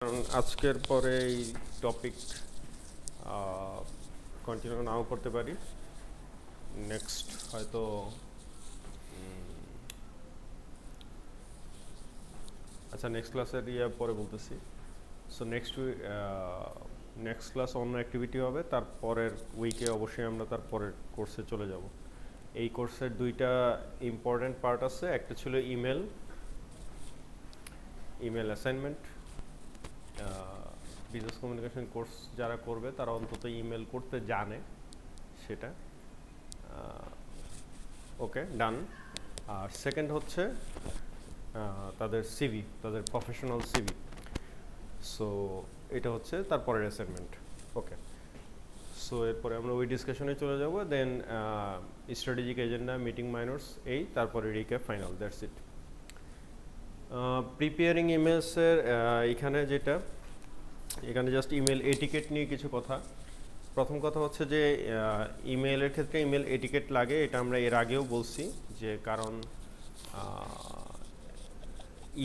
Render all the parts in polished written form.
কারণ আজকের পরে এই টপিক কন্টিনিউ নাও করতে পারি, নেক্সট হয়তো আচ্ছা নেক্সট ক্লাসের পরে বলতেছি। সো নেক্সট ক্লাস অন্য অ্যাক্টিভিটি হবে, তারপরের উইকে অবশ্যই আমরা তারপরের কোর্সে চলে যাব। এই কোর্সের দুইটা ইম্পর্টেন্ট পার্ট আছে, একটা ছিল email assignment. Business communication course যারা করবে তারা অন্তত ইমেল করতে জানে, সেটা ওকে ডান। আর সেকেন্ড হচ্ছে তাদের সিভি, তাদের প্রফেশনাল সিভি। সো এটা হচ্ছে তারপরের অ্যাসাইনমেন্ট। ওকে, সো এরপরে আমরা ওই ডিসকাশনে চলে যাব। Then strategic agenda, meeting minors, তারপরে recap, final, that's it. Preparing ইমেলসের এখানে জাস্ট ইমেল এটিকেট নিয়ে কিছু কথা। প্রথম কথা হচ্ছে যে ইমেলের ক্ষেত্রে ইমেল এটিকেট লাগে, এটা আমরা এর আগেও বলছি, যে কারণ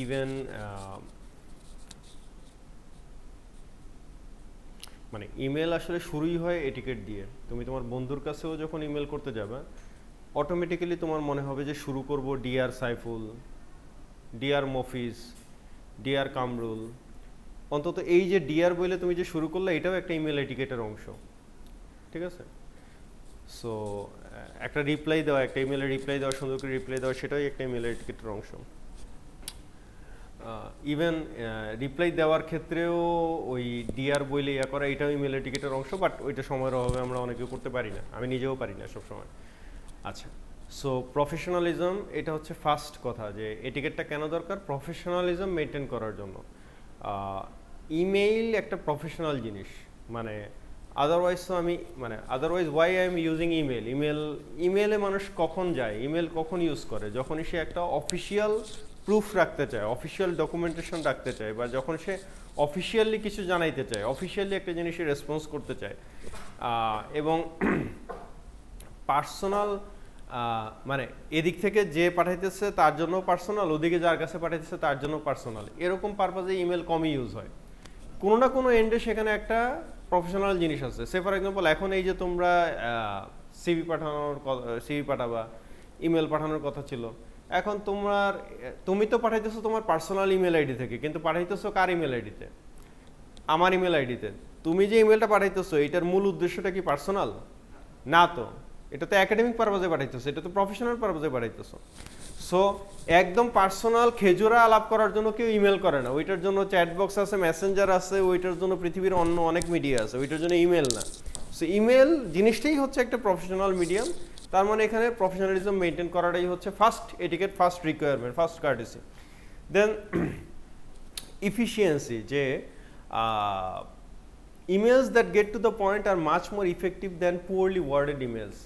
ইভেন মানে ইমেল আসলে শুরুই হয় এটিকেট দিয়ে। তুমি তোমার বন্ধুর কাছেও যখন ইমেল করতে যাবে, অটোমেটিক্যালি তোমার মনে হবে যে শুরু করব dear Saiful, dear Mofiz, dear Kamrul. অন্তত এই যে ডিয়ার বলে তুমি যে শুরু করলে, এটাও একটা ইমেল এটিকেটের অংশ, ঠিক আছে? সো একটা রিপ্লাই দেওয়া, একটা ইমেলের রিপ্লাই দেওয়া, সুন্দর করে রিপ্লাই দেওয়া, সেটাই একটা ইমেল এটিকেটের অংশ। ইভেন রিপ্লাই দেওয়ার ক্ষেত্রেও ওই ডিআর বইলে করা, এটাও ইমেল এটিকেটের অংশ, বাট ওইটা সময়ের অভাবে আমরা অনেকেও করতে পারি না, আমি নিজেও পারি না সবসময়। আচ্ছা, সো প্রফেশনালিজম, এটা হচ্ছে ফার্স্ট কথা, যে এটিকেটটা কেন দরকার? প্রফেশনালিজম মেনটেন করার জন্য। ইমেইল একটা প্রফেশনাল জিনিস, মানে আদারওয়াইজ তো otherwise why I am using ইমেলে মানুষ কখন যায়, ইমেল কখন ইউজ করে? যখনই সে একটা অফিসিয়াল প্রুফ রাখতে চায়, অফিসিয়াল ডকুমেন্টেশন রাখতে চায়, বা যখন সে অফিসিয়ালি কিছু জানাইতে চায়, অফিসিয়ালি একটা জিনিসের রেসপন্স করতে চায়। এবং পার্সোনাল, মানে এদিক থেকে যে পাঠাইতেছে তার জন্য পার্সোনাল, ওদিকে যার কাছে পাঠাইতেছে তার জন্য পার্সোনাল, এরকম পারপাজে ইমেল কমই ইউজ হয়। কোনো না কোনো এন্ডে সেখানে একটা প্রফেশনাল জিনিস আছে। সে ফর এক্সাম্পল, এখন এই যে তোমরা সিভি পাঠাবা, ইমেল পাঠানোর কথা ছিল, এখন তুমি তো পাঠাইতেছো তোমার পার্সোনাল ইমেল আইডি থেকে, কিন্তু পাঠাইতেছো কার ইমেল আইডিতে? আমার ইমেল আইডিতে। তুমি যে ইমেলটা পাঠাইতেছো, এটার মূল উদ্দেশ্যটা কি পার্সোনাল? না তো, এটা তো একাডেমিক পারপাজে পাঠাইতেছো, এটা তো প্রফেশনাল পারপাজে পাঠাইতেছো। সো একদম পার্সোনাল খেজুরা আলাপ করার জন্য কেউ ইমেল করে না, ওইটার জন্য চ্যাটবক্স আছে, মেসেঞ্জার আছে, ওইটার জন্য পৃথিবীর অন্য অনেক মিডিয়া আছে, ওইটার জন্য ইমেল না। সো ইমেল জিনিসটাই হচ্ছে একটা প্রফেশনাল মিডিয়াম। তার মানে এখানে প্রফেশনালিজম মেনটেন করাটাই হচ্ছে first etiquette, first requirement, first courtesy. Then efficiency, যে emails that get to the point are much more effective than poorly worded emails.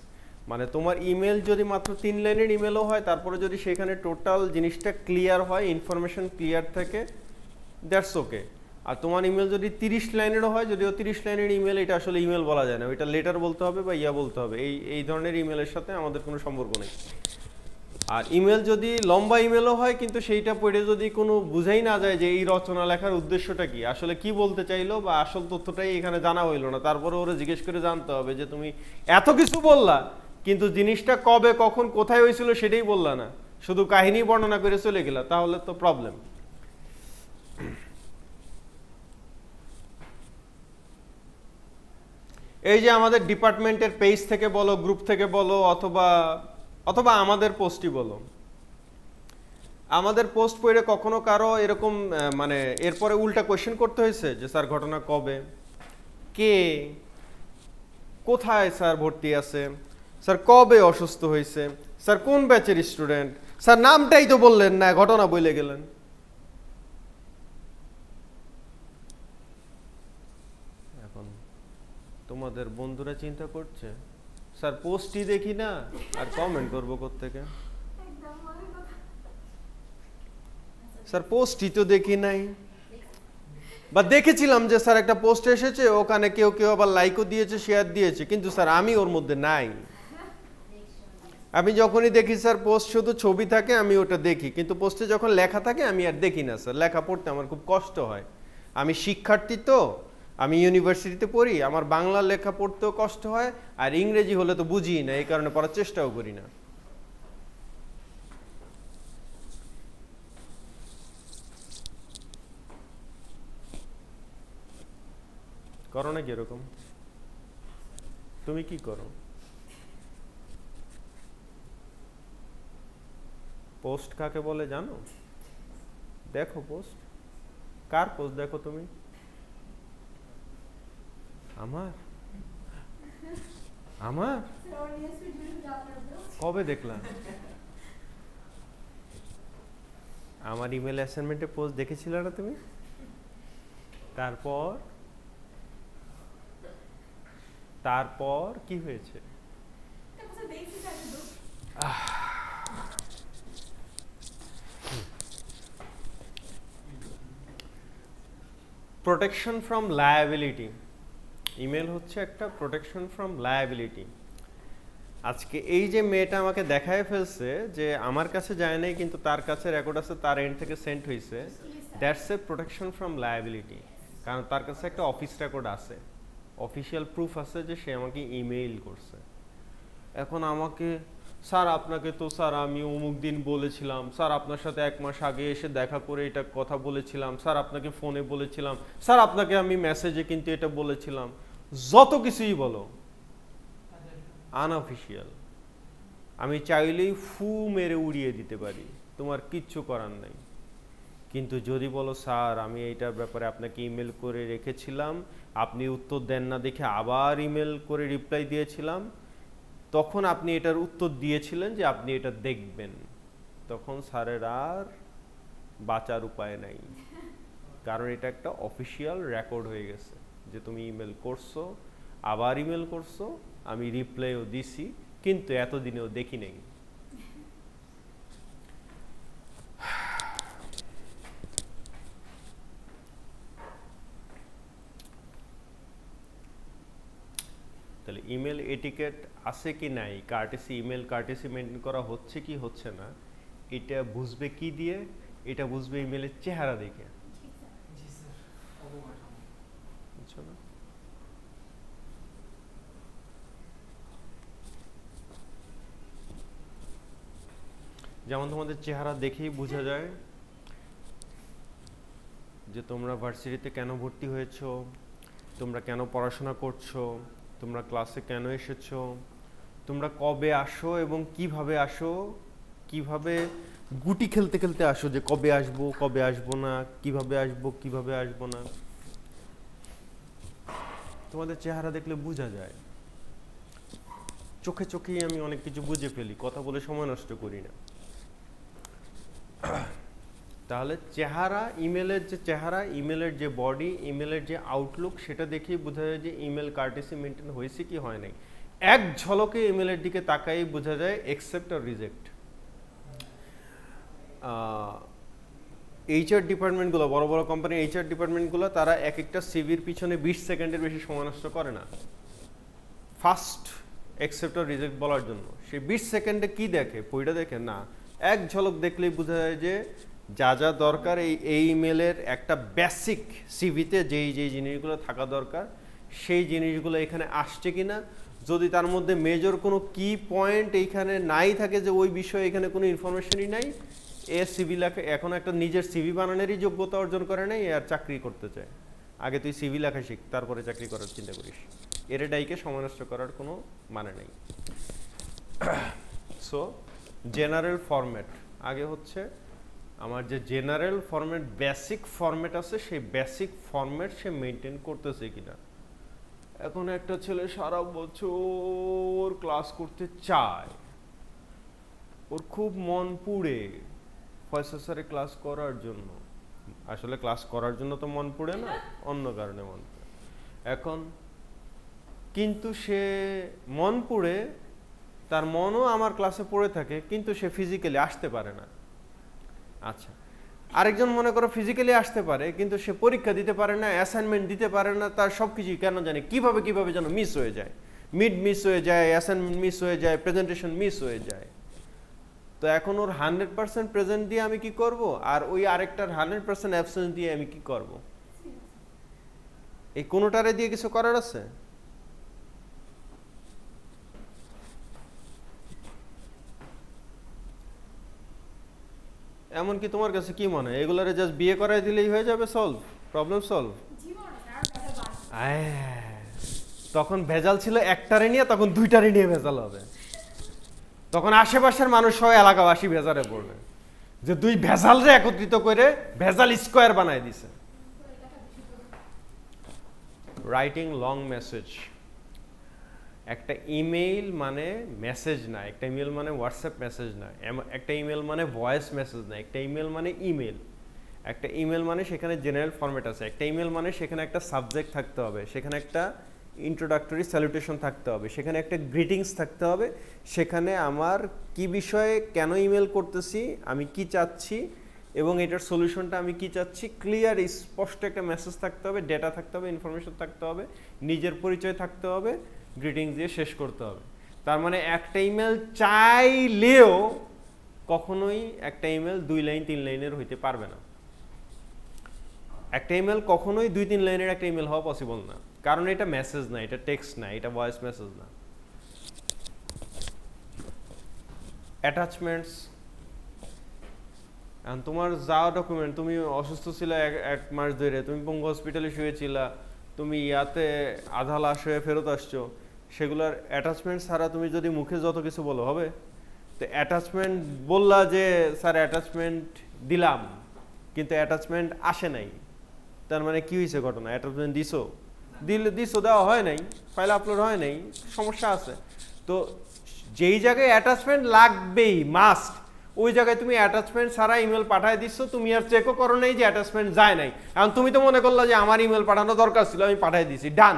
মানে তোমার ইমেল যদি মাত্র 3 লাইনের ইমেলও হয়, তারপরে যদি সেখানে টোটাল জিনিসটা ক্লিয়ার হয়, ইনফরমেশন ক্লিয়ার থাকে, দ্যাটস ওকে। আর তোমার ইমেল যদি 30 লাইনেরও হয়, যদিও 30 লাইনের ইমেল, এটা আসলে ইমেল বলা যায় না, ওইটা লেটার বলতে হবে বা বলতে হবে। এই ধরনের ইমেলের সাথে আমাদের কোনো সম্পর্ক নেই। আর ইমেল যদি লম্বা ইমেলও হয়, কিন্তু সেইটা পড়ে যদি কোনো বুঝাই না যায় যে এই রচনা লেখার উদ্দেশ্যটা কি, আসলে কি বলতে চাইলো, বা আসল তথ্যটাই এখানে জানা হইলো না, তারপরে ওরা জিজ্ঞেস করে জানতে হবে যে তুমি এত কিছু বললা, কিন্তু জিনিসটা কবে, কখন, কোথায় হয়েছিল সেটাই বললা না, শুধু কাহিনী বর্ণনা করে চলে গেলা, তাহলে তো প্রবলেম। এই যে আমাদের ডিপার্টমেন্টের পেজ থেকে বলো, গ্রুপ থেকে বলো, অথবা আমাদের পোস্টই বলো, আমাদের পোস্ট পড়ে কখনো কারো এরকম মানে এরপরে উল্টা কোয়েশ্চেন করতে হয়েছে যে স্যার ঘটনা কবে, কে, কোথায় স্যার ভর্তি আছে, স্যার কবে অসুস্থ হয়েছে, স্যার কোন ব্যাচের স্টুডেন্ট, স্যার নামটাই তো বললেন না, ঘটনা বলে গেলেন। এখন তোমাদের বন্ধুরা চিন্তা করছে, স্যার পোস্টই দেখি না, আর কমেন্ট করবো কোত্থেকে? স্যার পোস্টই তো দেখি নাই, বা দেখেছিলাম যে স্যার একটা পোস্ট এসেছে, ওখানে কেউ কেউ আবার লাইকও দিয়েছে, শেয়ার দিয়েছে, কিন্তু স্যার আমি ওর মধ্যে নাই। আমি যখনই দেখি স্যার পোস্ট শুধু ছবি থাকে, আমি ওটা দেখি, কিন্তু পোস্টে যখন লেখা থাকে আমি আর দেখি না স্যার, লেখা পড়তে আমার খুব কষ্ট হয়। আমি শিক্ষার্থী তো, আমি ইউনিভার্সিটিতে পড়ি, আমার বাংলা লেখা পড়তেও কষ্ট হয়, আর ইংরেজি হলে তো বুঝি না, এই কারণে পড়ার চেষ্টাও করি না। করো না কি এরকম? তুমি কি করো? পোস্ট কাকে বলে জানো? দেখো পোস্ট, কার পোস্ট দেখো তুমি? আমার আমার কবে দেখলাম? আমার ইমেল অ্যাসাইনমেন্টে পোস্ট দেখেছিলে না তুমি? তারপর তারপর কি হয়েছে? Protection from liability. ইমেল হচ্ছে একটা প্রোটেকশন ফ্রম লায়াবিলিটি। আজকে এই যে মেয়েটা আমাকে দেখায় ফেলছে যে আমার কাছে যায় নাই, কিন্তু তার কাছে রেকর্ড আছে, তার এন্ড থেকে সেন্ড হয়েছে, that's a protection from liability. কারণ তার কাছে একটা অফিস রেকর্ড আছে, অফিসিয়াল প্রুফ আছে যে সে আমাকে ইমেইল করছে। এখন আমাকে, স্যার আপনাকে তো স্যার আমি অমুক দিন বলেছিলাম, স্যার আপনার সাথে 1 মাস আগে এসে দেখা করে এটা কথা বলেছিলাম, স্যার আপনাকে ফোনে বলেছিলাম, স্যার আপনাকে আমি মেসেজে কিন্তু এটা বলেছিলাম, যত কিছুই বলো আনঅফিসিয়াল। আমি চাইলেই ফু মেরে উড়িয়ে দিতে পারি, তোমার কিচ্ছু করার নাই। কিন্তু যদি বলো স্যার আমি এইটার ব্যাপারে আপনাকে ইমেল করে রেখেছিলাম, আপনি উত্তর দেন না দেখে আবার ইমেল করে রিপ্লাই দিয়েছিলাম, তখন আপনি এটার উত্তর দিয়েছিলেন যে আপনি এটা দেখবেন, তখন স্যারের আর বাঁচার উপায় নাই। কারণ এটা একটা অফিসিয়াল রেকর্ড হয়ে গেছে যে তুমি ইমেল করছো, আবার ইমেল করছো, আমি রিপ্লাইও দিছি, কিন্তু এতদিনেও দেখি নাই। তাহলে ইমেল এটিকেট আছে কি নাই, কার্টেসি ইমেল কার্টেসি মেনটেন করা হচ্ছে কি হচ্ছে না, এটা বুঝবে কি দিয়ে? এটা বুঝবে ইমেলের চেহারা দেখে। বুঝছো না? যেমন তোমাদের চেহারা দেখেই বোঝা যায় যে তোমরা ভার্সিটিতে কেন ভর্তি হয়েছো, তোমরা কেন পড়াশোনা করছো, তোমরা ক্লাসে কেন এসেছো, তোমরা কবে আসো এবং কিভাবে আসো, কিভাবে গুটি খেলতে খেলতে আসো যে কবে আসবো কবে আসবো না, কিভাবে আসবো কিভাবে আসবো না। তোমাদের চেহারা দেখলে বোঝা যায়। চোখে চোখেই আমি অনেক কিছু বুঝে ফেলি, কথা বলে সময় নষ্ট করি না। তাহলে চেহারা, ইমেলের যে চেহারা, ইমেলের যে বডি, ইমেলের যে আউটলুক, সেটা দেখেই বোঝা যায় যে ইমেল কার্টেসি মেনটেন হয়েছে কি হয় নাই। এক ঝলকে ইমেলের দিকে তাকাই বোঝা যায় অ্যাকসেপ্ট আর রিজেক্ট। এইচআর ডিপার্টমেন্টগুলো, বড় বড় কোম্পানির এইচআর ডিপার্টমেন্টগুলো, তারা এক একটা সিভির পিছনে 20 সেকেন্ডের বেশি সময় নষ্ট করে না ফার্স্ট অ্যাকসেপ্ট আর রিজেক্ট বলার জন্য। সে 20 সেকেন্ডে কি দেখে, বইটা দেখে না, এক ঝলক দেখলেই বোঝা যায় যে যা যা দরকার এই ইমেলের একটা বেসিক সিভিতে যেই জিনিসগুলো থাকা দরকার সেই জিনিসগুলো এখানে আসছে কিনা। যদি তার মধ্যে মেজর কোনো কি পয়েন্ট এইখানে নাই থাকে, যে ওই বিষয়ে এখানে কোনো ইনফরমেশনই নাই, এ সিভি লেখা এখন একটা নিজের সিভি বানানোরই যোগ্যতা অর্জন করে নাই, আর চাকরি করতে চায়। আগে তুই সিভি লেখা শিখ, তারপরে চাকরি করার চিন্তা করিস। এর ডাইকে সময় নষ্ট করার কোনো মানে নেই। সো জেনারেল ফরম্যাট আগে হচ্ছে আমার যে জেনারেল ফরম্যাট, বেসিক ফরম্যাট আছে, সেই বেসিক ফরম্যাট সে মেনটেন করতেছে কিনা। এখন একটা ছেলে সারা বছর ক্লাস করতে চায়, ওর খুব মন পুড়ে ফয়সাল স্যারে ক্লাস করার জন্য। আসলে ক্লাস করার জন্য তো মন পুড়ে না, অন্য কারণে মন পুড়ে। এখন কিন্তু সে মন পুড়ে, তার মনও আমার ক্লাসে পড়ে থাকে, কিন্তু সে ফিজিক্যালি আসতে পারে না। আচ্ছা, আরেকজন মনে করো ফিজিক্যালি আসতে পারে, কিন্তু সে পরীক্ষা দিতে পারে না, অ্যাসাইনমেন্ট দিতে পারে না, তার সব কিছু কেন জানি কিভাবে যেন মিস হয়ে যায়, মিড মিস হয়ে যায়, অ্যাসাইনমেন্ট মিস হয়ে যায়, প্রেজেন্টেশন মিস হয়ে যায়। তো এখন ওর 100% প্রেজেন্ট দিয়ে আমি কি করব, আর ওই আরেকটার 100% অ্যাবসেন্স দিয়ে আমি কি করব? এই কোনোটারে দিয়ে কিছু করার আছে? এমনকি তোমার কাছে কি মনে হয় এগুলারে জাস্ট বিয়ে করাই দিলেই হয়ে যাবে সলভ, প্রবলেম সলভ? তখন ভেজাল ছিল একটারে নিয়ে, তখন দুইটারে নিয়ে ভেজাল হবে। তখন আশেপাশের মানুষ সহ এলাকাবাসী ভেজালে পড়বে যে দুই ভেজালরে একত্রিত করে ভেজাল স্কোয়ার বানায় দিছে। রাইটিং লং মেসেজ, একটা ইমেইল মানে মেসেজ না, একটা ইমেল মানে হোয়াটসঅ্যাপ মেসেজ না, একটা ইমেল মানে ভয়েস মেসেজ না, একটা ইমেল মানে ইমেল। একটা ইমেল মানে সেখানে জেনারেল ফরম্যাট আছে, একটা ইমেল মানে সেখানে একটা সাবজেক্ট থাকতে হবে, সেখানে একটা ইন্ট্রোডাক্টরি স্যালুটেশন থাকতে হবে, সেখানে একটা গ্রিটিংস থাকতে হবে, সেখানে আমার কি বিষয়ে কেন ইমেল করতেছি, আমি কি চাচ্ছি এবং এটার সলিউশনটা আমি কি চাচ্ছি, ক্লিয়ার স্পষ্ট একটা মেসেজ থাকতে হবে, ডেটা থাকতে হবে, ইনফরমেশন থাকতে হবে, নিজের পরিচয় থাকতে হবে, গ্রিটিংস দিয়ে শেষ করতে হবে। তার মানে একটা ইমেল চাইলেও কখনোই একটা ইমেল 2 লাইন 3 লাইনের হইতে পারবে না। একটা ইমেল কখনোই 2-3 লাইনের একটা ইমেল হওয়া পসিবল না, কারণ এটা মেসেজ না, এটা টেক্সট না, এটা ভয়েস মেসেজ না। অ্যাটাচমেন্টস, তোমার যা ডকুমেন্ট, তুমি অসুস্থ ছিল 1 মাস ধরে, তুমি পঙ্গু হসপিটালে শুয়েছিলা, তুমি ইয়াতে আধা লাশ হয়ে ফেরত আসছো, সেগুলোর অ্যাটাচমেন্ট ছাড়া তুমি যদি মুখে যত কিছু বলো হবে? তো অ্যাটাচমেন্ট বললা যে স্যার অ্যাটাচমেন্ট দিলাম, কিন্তু অ্যাটাচমেন্ট আসে নাই, তার মানে কি হয়েছে ঘটনা? অ্যাটাচমেন্ট দিছো দেওয়া হয় নাই, ফাইল আপলোড হয় নাই, সমস্যা আছে। তো যেই জায়গায় অ্যাটাচমেন্ট লাগবেই মাস্ট, ওই জায়গায় তুমি অ্যাটাচমেন্ট ছাড়া ইমেল পাঠায় দিচ্ছ, তুমি আর চেকও করো নাই যে অ্যাটাচমেন্ট যায় নাই। এখন তুমি তো মনে করলা যে আমার ইমেল পাঠানো দরকার ছিল, আমি পাঠাই দিছি, ডান।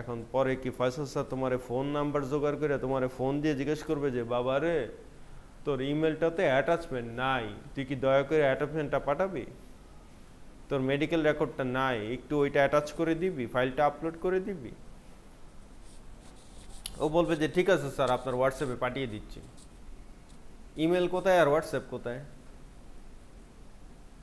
এখন পরে কি ফয়সাল স্যার তোমার ফোন নাম্বার জোগাড় করে তোমার ফোন দিয়ে জিজ্ঞেস করবে যে বাবা রে তোর ইমেলটাতে অ্যাটাচমেন্ট নাই, তুই কি দয়া করে অ্যাটাচমেন্টটা পাঠাবি? তোর মেডিকেল রেকর্ডটা নাই, একটু ওইটা অ্যাটাচ করে দিবি, ফাইলটা আপলোড করে দিবি? ও বলবে যে ঠিক আছে স্যার আপনার হোয়াটসঅ্যাপে পাঠিয়ে দিচ্ছি। ইমেল কোথায় আর হোয়াটসঅ্যাপ কোথায়?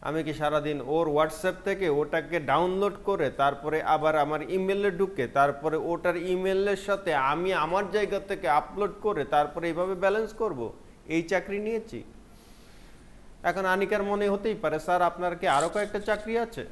আমি কি সারাদিন ওর হোয়াটসঅ্যাপ থেকে ওটাকে ডাউনলোড করে তারপরে আবার আমার ইমেলে ঢুকে তারপরে ওটার ইমেলের সাথে আমি আমার জায়গা থেকে আপলোড করে তারপরে এইভাবে ব্যালেন্স করব? এই চাকরি নিয়েছি। এখন আনিকার মনে হতেই পারে স্যার আপনার কি আরো কয়েকটা চাকরি আছে?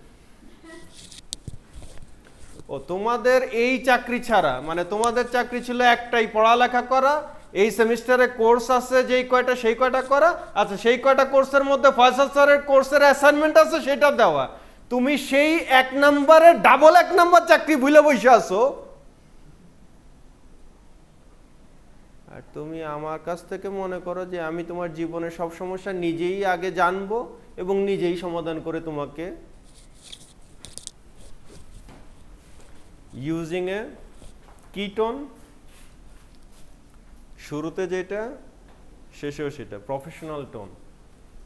ও তোমাদের এই চাকরি ছাড়া, মানে তোমাদের চাকরি ছিল একটাই, পড়ালেখা করা, এই সেমিস্টারে কোর্স আছে যেই কয়টা সেই কয়টা করা, আচ্ছা সেই কয়টা কোর্সের মধ্যে ফয়সাল স্যারের কোর্সের অ্যাসাইনমেন্ট আছে সেটা দেওয়া। তুমি সেই 1 নম্বরে ডাবল 1 নম্বর চাকরি ভুলে বসে আছো। আর তুমি আমার কাছ থেকে মনে করো যে আমি তোমার জীবনের সব সমস্যা নিজেই আগে জানবো এবং নিজেই সমাধান করে তোমাকে ইউজিং এ কি টোন, শুরুতে যেটা শেষেও সেটা, প্রফেশনাল টোন।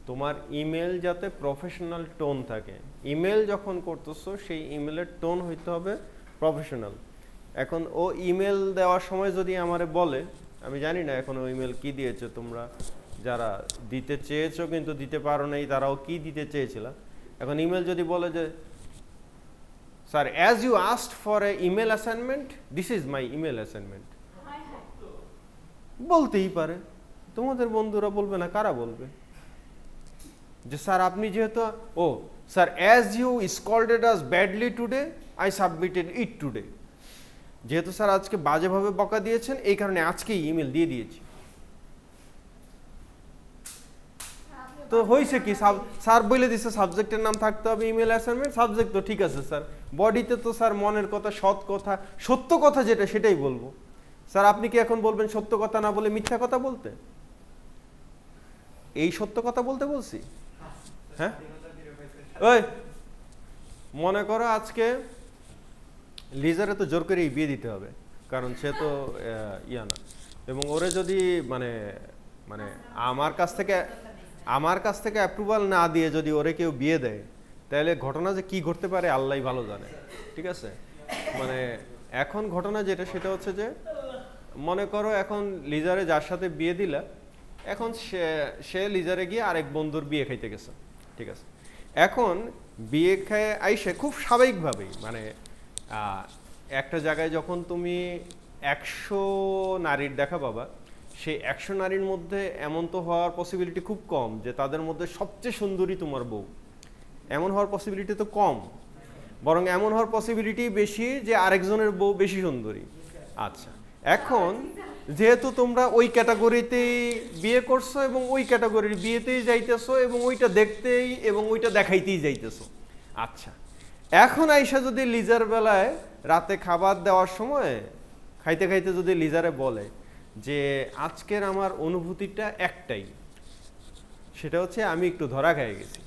তোমার ইমেল যাতে প্রফেশনাল টোন থাকে, ইমেল যখন করতেছো সেই ইমেলের টোন হইতে হবে প্রফেশনাল। এখন ও ইমেল দেওয়ার সময় যদি আমারে বলে, আমি জানি না এখন ও ইমেল কি দিয়েছে, তোমরা যারা দিতে চেয়েছো কিন্তু দিতে পারো নাই তারাও কি দিতে চেয়েছিল। এখন ইমেল যদি বলে যে sir as you asked for a email assignment, this is my email assignment, বলতেই পারে। তোমাদের বন্ধুরা বলবে না, কারা বলবে যে স্যার আপনি যেহেতু, ও sir as you scolded us badly today I submitted it today, যেহেতু স্যার আজকে বাজেভাবে বকা দিয়েছেন এই কারণে আজকেই ইমেল দিয়ে দিয়েছি। তো হয়েছে কি, স্যার বলে দিচ্ছে সাবজেক্টের নাম থাকতে হবে ইমেল অ্যাসাইনমেন্ট, সাবজেক্ট তো ঠিক আছে স্যার, বডিতে তো স্যার মনের কথা, সৎ কথা, সত্য কথা যেটা সেটাই বলবো। স্যার আপনি কি এখন বলবেন সত্য কথা না বলে মিথ্যা কথা বলতে? এই সত্য কথা বলতে বলছি? হ্যাঁ, ওই মনে করো আজকে লিজারে তো জোর করেই বিয়ে দিতে হবে, কারণ সে তো ইয়া না, এবং ওরে যদি মানে মানে আমার কাছ থেকে অ্যাপ্রুভাল না দিয়ে যদি ওরে কেউ বিয়ে দেয়, তাহলে ঘটনা যে কি ঘটতে পারে আল্লাহই ভালো জানে। ঠিক আছে, মানে এখন ঘটনা যেটা সেটা হচ্ছে যে মনে করো এখন লিজারে যার সাথে বিয়ে দিলা, এখন সে লিজারে গিয়ে আরেক বন্ধুর বিয়ে খাইতে গেছে। ঠিক আছে, এখন বিয়ে খেয়ে আইসে খুব স্বাভাবিকভাবেই মানে একটা জায়গায় যখন তুমি 100 নারীর দেখা পাবা, সেই 100 নারীর মধ্যে এমন তো হওয়ার পসিবিলিটি খুব কম যে তাদের মধ্যে সবচেয়ে সুন্দরী তোমার বউ, এমন হওয়ার পসিবিলিটি তো কম, বরং এমন হওয়ার পসিবিলিটি বেশি যে আরেকজনের বউ বেশি সুন্দরী। আচ্ছা, এখন যেহেতু তোমরা ওই ক্যাটাগরিতেই বিয়ে করছো এবং ওই ক্যাটাগরির বিয়েতেই যাইতেছো এবং ওইটা দেখতেই এবং ওইটা দেখাইতেই যাইতেছো, আচ্ছা এখন আইসা যদি লিজার বেলায় রাতে খাবার দেওয়ার সময় খাইতে খাইতে যদি লিজারে বলে যে আজকের আমার অনুভূতিটা একটাই, সেটা হচ্ছে আমি একটু ধরা খেয়ে গেছি,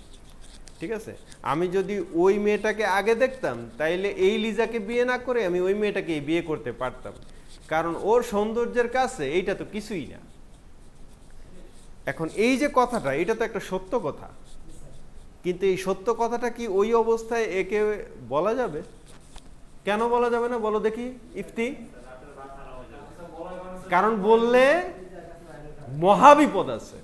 ঠিক আছে, আমি যদি ওই মেয়েটাকে আগে দেখতাম তাইলে এই লিজাকে বিয়ে না করে আমি ওই মেয়েটাকে বিয়ে করতে পারতাম, কারণ ওর সৌন্দর্যের কাছে এইটা তো কিছুই না। এখন এই যে কথাটা, এটা তো একটা সত্য কথা, কিন্তু এই সত্য কথাটা কি ওই অবস্থায় একে বলা যাবে? কেন বলা যাবে না বলো দেখি ইফতি? কারণ বললে মহাবিপদ আছে,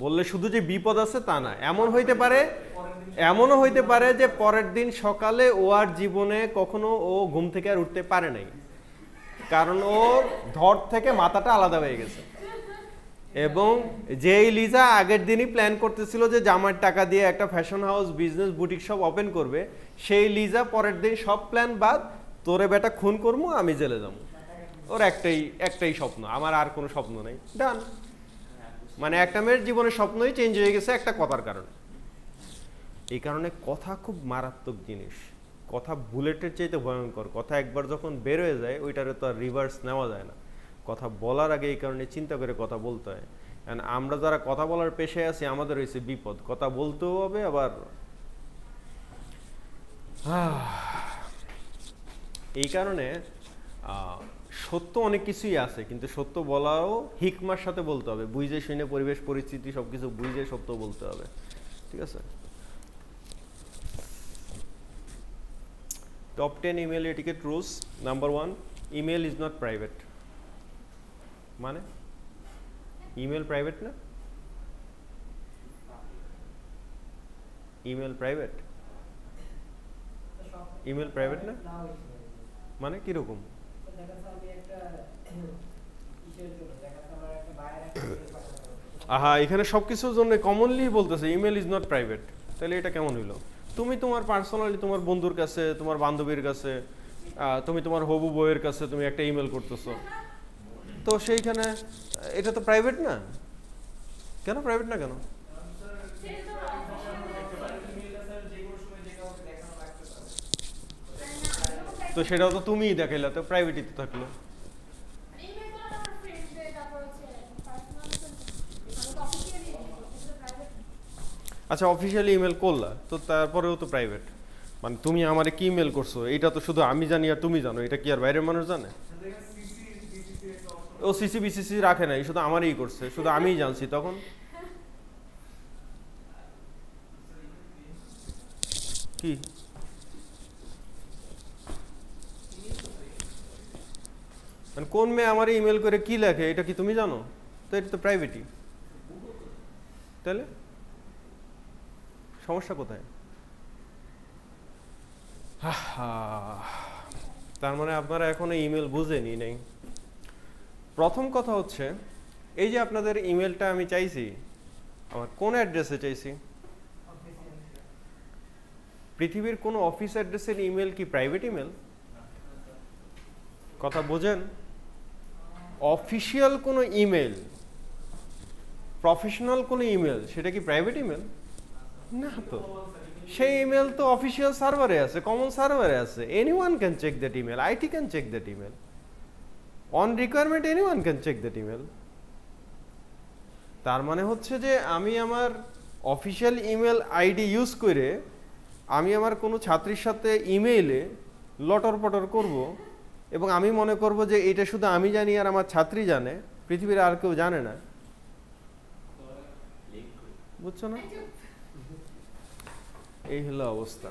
বললে শুধু যে বিপদ আছে তা না, এমনও হইতে পারে যে পরের দিন সকালে ও আর জীবনে কখনো ও ঘুম থেকে আর উঠতে পারে নাই, কারণ ওর ধর থেকে মাথাটা আলাদা হয়ে গেছে। এবং যেই লিজা আগের দিনই প্ল্যান করতেছিল যে জামার টাকা দিয়ে একটা fashion house business boutique shop open করবে, সেই লিজা পরের দিন সব প্ল্যান বাদ, তোরে বেটা খুন করবো আমি জেলে যাবো, ওর একটাই স্বপ্ন, আমার আর কোনো স্বপ্ন নেই, ডান। মানে একটা মেয়ের জীবনের স্বপ্নই চেঞ্জ হয়ে গেছে একটা কথার কারণে। এই কারণে কথা খুব মারাত্মক জিনিস, কথা বুলেটের চাইতে ভয়ঙ্কর, কথা একবার যখন বের হয়ে যায় ওইটারে তো আর রিভার্স নেওয়া যায় না। কথা বলার আগে এই কারণে চিন্তা করে কথা বলতে হয়, কারণ আমরা যারা কথা বলার পেশায় আছি আমাদের হয়েছে বিপদ, কথা বলতেও হবে আবার। এই কারণে সত্য অনেক কিছুই আছে, কিন্তু সত্য বলাও হিকমার সাথে বলতে হবে, বুঝে শুনে পরিবেশ পরিস্থিতি সবকিছু বুঝে সত্য বলতে হবে, ঠিক আছে। Top 10 email etiquette rules. Number 1, email is not private. মানে ইমেল প্রাইভেট না? ইমেল প্রাইভেট, ইমেল প্রাইভেট না মানে কিরকম? আহা, এখানে সবকিছুর জন্য কমনলি বলতেছে ইমেল ইজ নট প্রাইভেট, তাহলে এটা কেমন হইলো? তুমি তোমার পার্সোনালি তোমার বন্ধুর কাছে, তোমার বান্ধবীর কাছে, তুমি তোমার হবু বউয়ের কাছে তুমি একটা ইমেল করতেছো, তো সেইখানে এটা তো প্রাইভেট না? কেন প্রাইভেট না কেন? তো সেটাও তো তুমিই দেখাইলা, তো প্রাইভেটই তো থাকলো। আচ্ছা, অফিসিয়ালি ইমেল করলা তো তারপরেও তো প্রাইভেট, মানে তুমি আমারে কি ইমেল করছো এটা তো শুধু আমি জানি আর তুমি জানো, এটা কি আর বাইরের মানুষ জানে? ও সিসি বিসিসি রাখে নাই, শুধু আমারই করছে, শুধু আমিই জানছি তখন। কি মানে কোন মেয়ে আমার ইমেল করে কি লেখে এটা কি তুমি জানো? তো এটা তো প্রাইভেটই, তাহলে সমস্যা কোথায়? তার মানে আপনারা এখনো ইমেল বুঝেনি নাই। প্রথম কথা হচ্ছে এই যে আপনাদের ইমেলটা আমি চাইছি, আমার কোন অ্যাড্রেসে চাইছি? পৃথিবীর কোন অফিস অ্যাড্রেসের ইমেল কি প্রাইভেট ইমেল? কথা বোঝেন? অফিসিয়াল কোনো ইমেল, প্রফেশনাল কোনো ইমেল, সেটা কি প্রাইভেট ইমেল? না তো, সেই ইমেল তো অফিসিয়াল সার্ভারে আছে, কমন সার্ভারে আছে, anyone can check that email, IT can check that email, on requirement anyone can check that email. তার মানে হচ্ছে যে আমি আমার অফিসিয়াল ইমেল আইডি ইউজ করে আমি আমার কোনো ছাত্রীর সাথে ইমেইলে লটর পটর করব এবং আমি মনে করব যে এটা শুধু আমি জানি আর আমার ছাত্রী জানে, পৃথিবীর আর কেউ জানে না, বুঝছো না? এই হলো অবস্থা।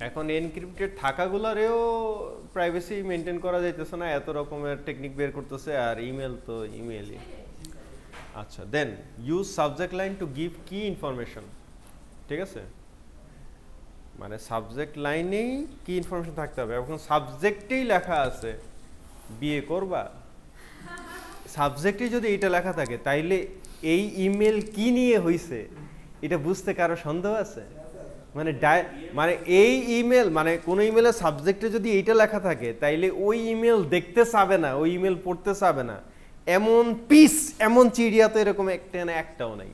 এখন এনক্রিপ্টেড থাকাগুলারেও প্রাইভেসি মেনটেন করা যাইতেছে না, এত রকমের টেকনিক বের করতেছে, আর ইমেল তো ইমেলই। আচ্ছা, then use subject line to give key information. ঠিক আছে, মানে সাবজেক্ট লাইনেই কি ইনফরমেশন থাকতে হবে। এখন সাবজেক্টেই লেখা আছে বিয়ে করবা, সাবজেক্টে যদি এটা লেখা থাকে তাইলে এই ইমেল কি নিয়ে হইছে এটা বুঝতে কারো সন্দেহ আছে? মানে মানে এই ইমেল, মানে কোনো ইমেলের সাবজেক্টে যদি এইটা লেখা থাকে তাইলে ওই ইমেল দেখতে চাবে না, ওই ইমেল পড়তে চাবে না, এমন পিস, এমন চিড়িয়া তো এরকম একটাও নাই।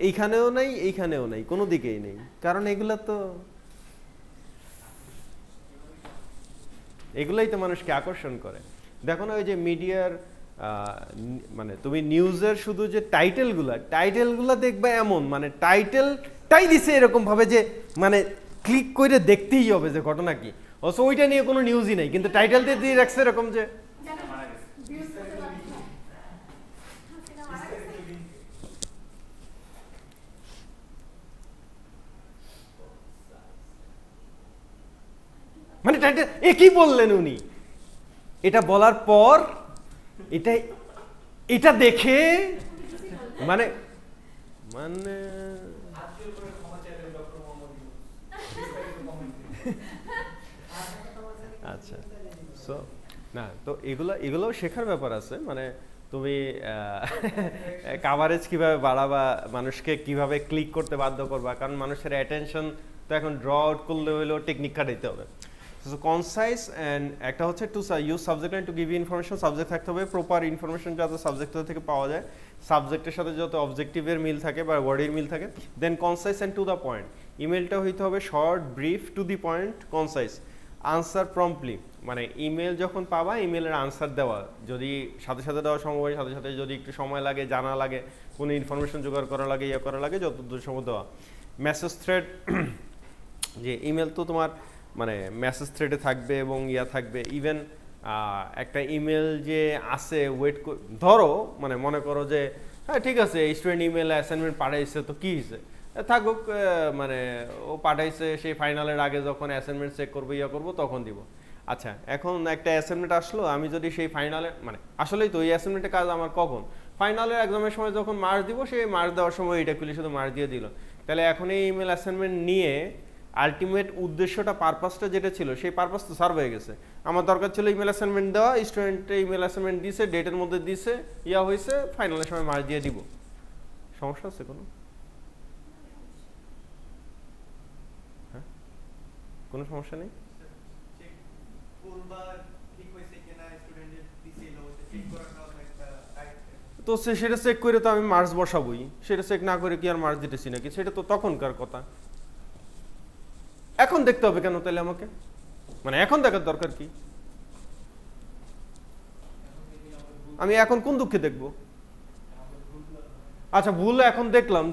এইখানেও নাই, এইখানেও নাই, কোনো দিকেই নেই, কারণ এগুলাই তো মানুষকে আকর্ষণ করে। দেখো না ওই যে মিডিয়ার মানে তুমি নিউজের শুধু যে টাইটেলগুলা দেখবে এমন, মানে টাইটেলটাই দিছে এরকম ভাবে যে মানে ক্লিক করে দেখতেই হবে যে ঘটনা কি, অথচ ওইটা নিয়ে কোনো নিউজই নাই, কিন্তু টাইটেল দিয়ে রাখছে এরকম যে মানে টাইটেল এ কি বললেন উনি, এটা বলার পর এটা দেখে মানে মানে আচ্ছা, সো না তো এগুলো শেখার ব্যাপার আছে। মানে তুমি কভারেজ কিভাবে বাড়াবা, মানুষকে কিভাবে ক্লিক করতে বাধ্য করবা, কারণ মানুষের অ্যাটেনশন তো এখন ড্র আউট করলে হলেও টেকনিক খাটাইতে হবে। সো কনসাইজ অ্যান্ড একটা হচ্ছে to use subject line to give information, subject থাকতে হবে প্রপার ইনফরমেশন যাতে সাবজেক্ট থেকে পাওয়া যায়, সাবজেক্টের সাথে যত অবজেক্টিভের মিল থাকে বা ওয়ার্ডের মিল থাকে। Then concise and to the point, ইমেলটা হইতে হবে short, brief, to the point, concise. Answer promptly, মানে ইমেল যখন পাবা ইমেলের আনসার দেওয়া, যদি সাথে সাথে দেওয়া সম্ভব হয় সাথে সাথে, যদি একটু সময় লাগে, জানা লাগে, কোনো ইনফরমেশন জোগাড় করা লাগে, করা লাগে, যতদূর সময় দেওয়া। মেসেজ থ্রেড, যে ইমেল তো তোমার মানে মেসেজ থ্রেডে থাকবে এবং থাকবে, ইভেন একটা ইমেল যে আছে ওয়েট, ধরো মানে মনে করো যে হ্যাঁ ঠিক আছে স্টুডেন্ট ইমেল অ্যাসাইনমেন্ট পাঠাইছে তো কী হয়েছে, থাকুক, মানে ও পাঠাইছে, সেই ফাইনালের আগে যখন অ্যাসাইনমেন্ট চেক করবো করবো তখন দিব। আচ্ছা, এখন একটা অ্যাসাইনমেন্ট আসলো, আমি যদি সেই ফাইনালে, মানে আসলেই তো ওই অ্যাসাইনমেন্টের কাজ আমার কখন, ফাইনালের এক্সামের সময় যখন মার্কস দিব, সেই মার্কস দেওয়ার সময় এটা খুলে শুধু মার্কস দিয়ে দিল, তাহলে এখন এই ইমেল অ্যাসাইনমেন্ট নিয়ে আলটিমেট উদ্দেশ্যটা, পারপাসটা যেটা ছিল সেই পারপাস তো সার্ভ হয়ে গেছে। আমার দরকার ছিল ইমেল অ্যাসাইনমেন্ট দেওয়া, স্টুডেন্টে ইমেল অ্যাসাইনমেন্ট দিছে, ডেটের মধ্যে দিছে, হয়েছে, ফাইনালের সময় মার্কস দিয়ে দিব। সমস্যা আছে কোনো? হ্যাঁ, কোনো সমস্যা নেই। তো সেটা চেক করে তো আমি মার্কস বসাবই, সেটা চেক না করে কি আর মার্কস দিতেছি নাকি? সেটা তো তখনকার কথা, এখন দেখতে হবে কেন তাহলে আমাকে? মানে এখন দেখার দরকার কি? আমি এখন কোন দুঃখে দেখবো? আচ্ছা, ভুল এখন দেখলাম,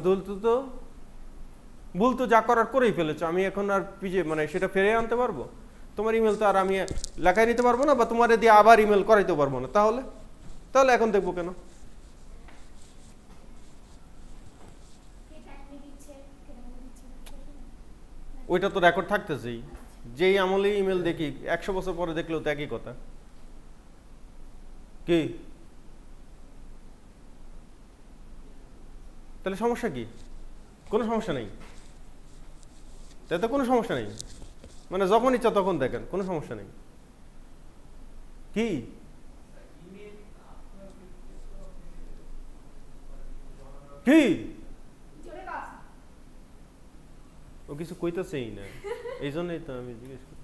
ভুল তো যা করার করেই ফেলেছো, আমি এখন আর মানে সেটা ফিরে আনতে পারবো? তোমার ইমেল তো আর আমি লেখায় নিতে পারবো না, বা তোমার দিয়ে আবার ইমেল করাইতে পারবো না, তাহলে এখন দেখবো কেন? ওইটা তো রেকর্ড থাকতেছেই, যেই আমলে ইমেল দেখি 100 বছর পরে দেখলেও তো একই কথা। কি তাহলে সমস্যা কি? কোনো সমস্যা নেই, তাই তো কোনো সমস্যা নেই, মানে যখন ইচ্ছা তখন দেখেন, কোনো সমস্যা নেই। কি কি ও কিছু কইতেছেই না, এই জন্যই তো আমি জিজ্ঞেস করি।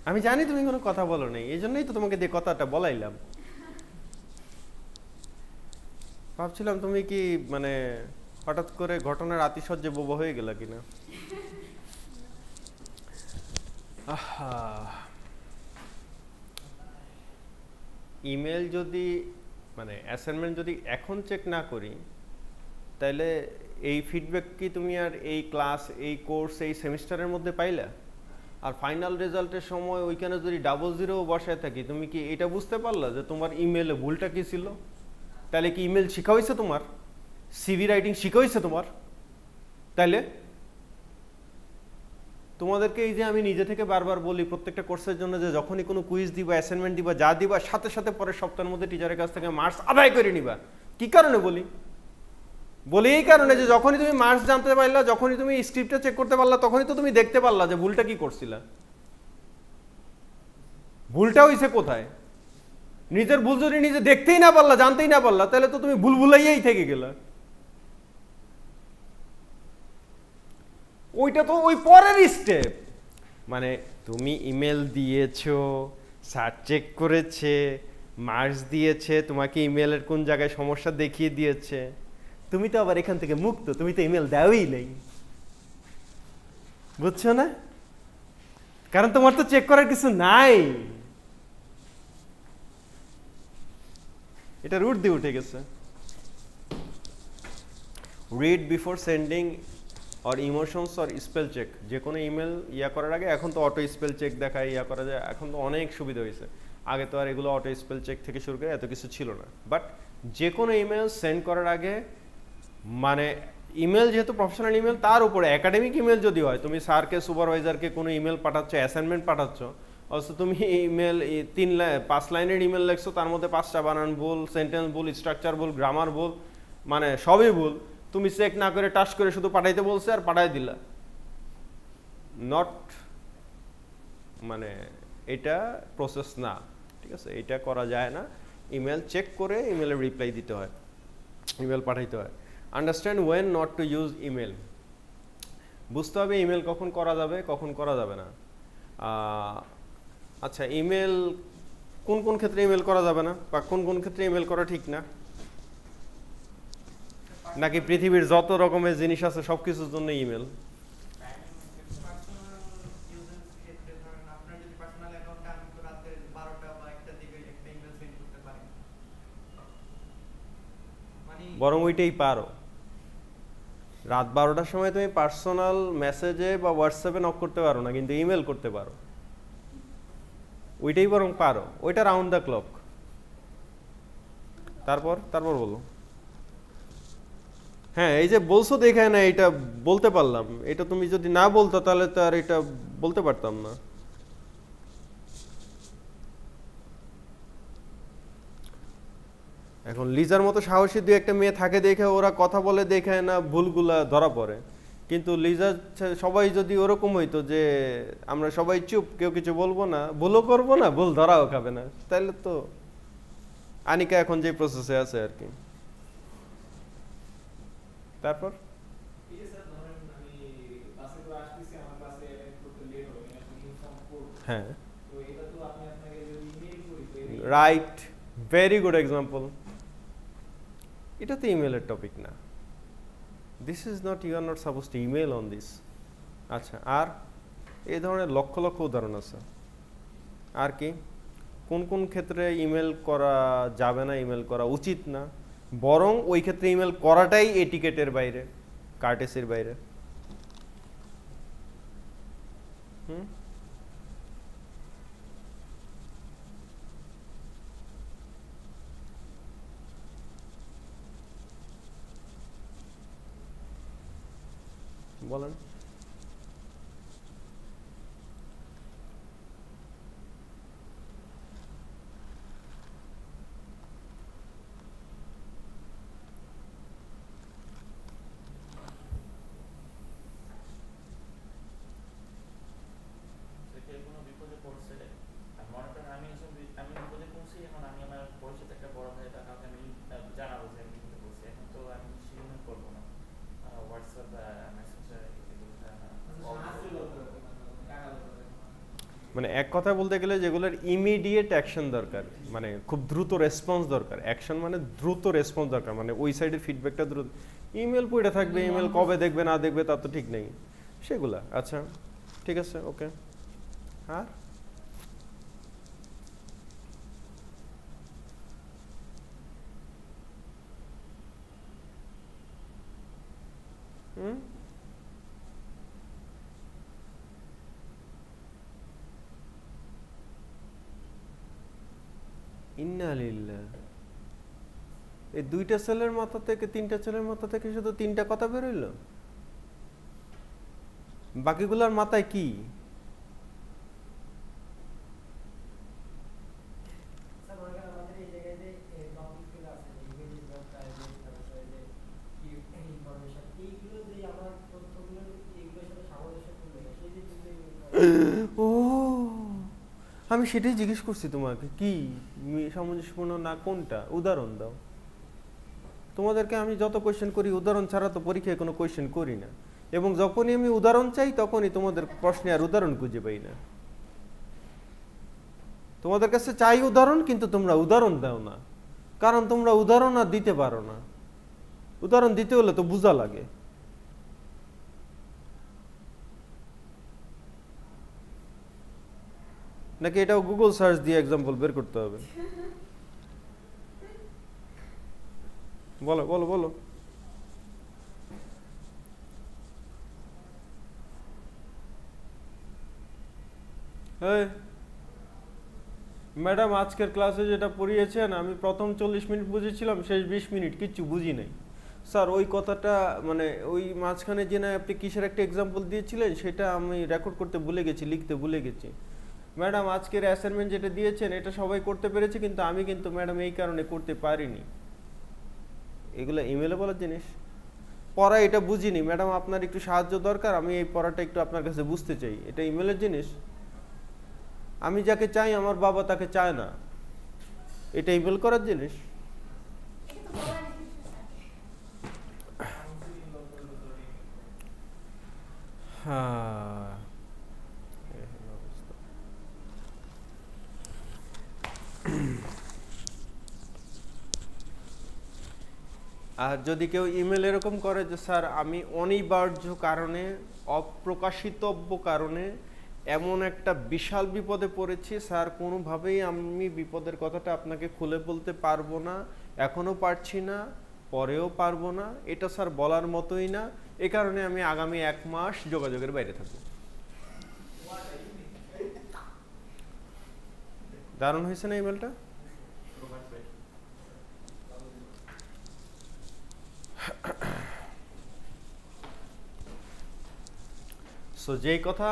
আমি জানি তুমি কোনো কথা বলো নাই, এই জন্যই তো তোমাকে দিয়ে কথাটা বলাইলাম। ভাবছিলাম তুমি কি মানে হঠাৎ করে ঘটনার আতিশয্যে বোবা হয়ে গেল কিনা। ইমেল যদি মানে অ্যাসাইনমেন্ট যদি এখন চেক না করি, তাহলে এই ফিডব্যাক কি তুমি আর এই ক্লাস, এই কোর্স, এই সেমিস্টারের মধ্যে পাইলা? আর ফাইনাল রেজাল্টের সময় ওইখানে যদি 00 বসায় থাকি, তুমি কি এটা বুঝতে পারলা যে তোমার ইমেলে ভুলটা কি ছিল? তাহলে কি ইমেল শেখা হয়েছে তোমার? সিভি রাইটিং শেখা হয়েছে তোমার? তাইলে তোমাদেরকে এই যে আমি নিজে থেকে বারবার বলি প্রত্যেকটা কোর্সের জন্য যে যখনই কোনো কুইজ দিবা, অ্যাসাইনমেন্ট দিবা, যা দিবা সাথে সাথে পরের সপ্তাহের মধ্যে টিচারের কাছ থেকে মার্কস আদায় করে নিবা। কি কারণে বলি? বলি এই কারণে যে যখনই তুমি মার্কস জানতে পারলা, যখনই তুমি স্ক্রিপ্টটা চেক করতে পারলা, তখনই তো তুমি দেখতে পারলা যে ভুলটা কি করছিলা, ভুলটা হইছে কোথায়। নিজের ভুল যদি নিজে দেখতেই না পারলা, জানতেই না পারলা, তাহলে তো তুমি ভুল ভুলাইয়াই থেকে গেলা। ওইটা তো ওই পরের স্টেপ। মানে তুমি ইমেল দিয়েছো, স্যার চেক করেছে, মার্কস দিয়েছে, তোমাকে ইমেলের কোন জায়গায় সমস্যা দেখিয়ে দিয়েছে, তুমি তো আবার এখান থেকে মুক্ত, তুমি তো ইমেল দেওয়াই নেই। বুঝছো না? কারণ তোমার তো চেক করার কিছু নাই, এটা রুট দিয়ে উঠে গেছে। Read before sending or emotions or spell check. যে কোনো ইমেল করার আগে এখন তো অটো স্পেল চেক দেখায়, করা যায়, এখন তো অনেক সুবিধা হয়েছে। আগে তো আর এগুলো অটো স্পেল চেক থেকে শুরু করে এত কিছু ছিল না। বাট যে কোনো ইমেল সেন্ড করার আগে, মানে ইমেল যেহেতু প্রফেশনাল ইমেল, তার উপরে একাডেমিক ইমেল যদি হয়, তুমি স্যারকে, সুপারভাইজারকে কোনো ইমেল পাঠাচ্ছ, অ্যাসাইনমেন্ট পাঠাচ্ছ, অথচ তুমি ইমেল 5 লাইনের ইমেল লিখছো, তার মধ্যে 5টা বানান ভুল, সেন্টেন্স ভুল, স্ট্রাকচার ভুল, গ্রামার ভুল, মানে সবই ভুল, তুমি চেক না করে টাচ করে শুধু পাঠাইতে বলছে আর পাঠাই দিলা। নট, মানে এটা প্রসেস না, ঠিক আছে? এটা করা যায় না। ইমেল চেক করে ইমেলের রিপ্লাই দিতে হয়, ইমেল পাঠাইতে হয়। Understand when not to use email. বুঝতে হবে ইমেল কখন করা যাবে, কখন করা যাবে না। আচ্ছা, ইমেল কোন কোন ক্ষেত্রে ইমেল করা যাবে না, বা কোন কোন ক্ষেত্রে ইমেল করা ঠিক না? নাকি পৃথিবীর যত রকমের জিনিস আছে সব কিছুর জন্য ইমেল? বরং ওইটাই পারো, রাত 12টার সময় তুমি পার্সোনাল মেসেজে বা হোয়াটসঅ্যাপে নক করতে পারো না, কিন্তু ইমেল করতে পারো। ওইটাই বরং পারো, ওইটা রাউন্ড দ্য ক্লক। তারপর তারপর বলো। হ্যাঁ, এই যে বলছো দেখে না, এটা বলতে পারলাম। এটা তুমি যদি না বলতো তাহলে তো আর এটা বলতে পারতাম না। এখন লিজার মতো সাহসী দুই একটা মেয়ে থাকে দেখে ওরা কথা বলে দেখে না ভুলগুলা ধরা পড়ে। কিন্তু লিজা সবাই যদি ওরকম হইতো যে আমরা সবাই চুপ, কেউ কিছু বলবো না, ভুলও করবো না, ভুল ধরাও খাবে না, তাহলে তো আনিকা এখন যে প্রসেসে আছে আর কি। তারপর হ্যাঁ, রাইট, ভেরি গুড এক্সাম্পল। এটা তো ইমেলের টপিক না। This is not, you are not suppose to email on this. আচ্ছা, আর এই ধরনের লক্ষ লক্ষ উদাহরণ আছে। আর কি কোন কোন ক্ষেত্রে ইমেল করা যাবে না, ইমেল করা উচিত না, বরং ওই ক্ষেত্রে ইমেল করাটাই এটিকেটের বাইরে, কার্টেসির বাইরে? হুম, বলেন। মানে এক কথা বলতে গেলে যেগুলোর ইমিডিয়েট অ্যাকশন দরকার, মানে খুব দ্রুত রেসপন্স দরকার, অ্যাকশন মানে দ্রুত রেসপন্স দরকার, মানে ওই সাইডের ফিডব্যাকটা দ্রুত। ইমেল পড়ে থাকবে, ইমেল কবে দেখবে না দেখবে তার তো ঠিক নেই, সেগুলা। আচ্ছা, ঠিক আছে, ওকে। আর হুম, ইন্না লিল্লাহ। এই 2টা ছেলের মাথা থেকে 3টা ছেলের মাথা থেকে শুধু 3টা কথা বেরোইলো? বাকিগুলোর মাথায় কি? ও আমি সেটাই জিজ্ঞেস করছি তোমাকে, কি সামঞ্জস্যপূর্ণ না কোনটা, উদাহরণ দাও। তোমাদেরকে আমি যত কোয়েশ্চেন করি উদাহরণ ছাড়া তো পরীক্ষায় কোনো কোয়েশ্চেন করি না, এবং যখনই আমি উদাহরণ চাই তখনই তোমাদের প্রশ্নে আর উদাহরণ খুঁজে পাই না। তোমাদের কাছে চাই উদাহরণ, কিন্তু তোমরা উদাহরণ দাও না, কারণ তোমরা উদাহরণ আর দিতে পারো না। উদাহরণ দিতে হলে তো বোঝা লাগে। নাকি এটাও গুগল সার্চ দিয়ে এক্সাম্পল বের করতে হবে? বলো বলো বলো। ম্যাডাম আজকের ক্লাসে যেটা পড়িয়েছেন আমি প্রথম 40 মিনিট বুঝেছিলাম, শেষ 20 মিনিট কিচ্ছু বুঝি নাই স্যার। ওই কথাটা মানে ওই মাঝখানে যে না আপনি কিসের একটা এক্সাম্পল দিয়েছিলেন সেটা আমি রেকর্ড করতে ভুলে গেছি, লিখতে ভুলে গেছি। ম্যাডাম আজকের অ্যাসাইনমেন্ট যেটা দিয়েছেন এটা সবাই করতে পেরেছে, কিন্তু আমি কিন্তু ম্যাডাম এই কারণে করতে পারিনি। এগুলো ইমেলে বলার জিনিস। পড়া এটা বুঝিনি ম্যাডাম, আপনার একটু সাহায্য দরকার, আমি এই পড়াটা একটু আপনার কাছে বুঝতে চাই, এটা ইমেলের জিনিস। আমি যাকে চাই আমার বাবা তাকে চায় না, এটা ইমেল করার জিনিস। আর যদি কেউ ইমেল এরকম করে যে স্যার আমি অনিবার্য কারণে, অপ্রকাশিতব্য কারণে এমন একটা বিশাল বিপদে পড়েছি স্যার, কোনোভাবেই আমি বিপদের কথাটা আপনাকে খুলে বলতে পারবো না, এখনো পারছি না, পরেও পারবো না, এটা স্যার বলার মতোই না, এ কারণে আমি আগামী 1 মাস যোগাযোগের বাইরে থাকবো। দারুণ হয়েছে না ইমেলটা? সো যেই কথা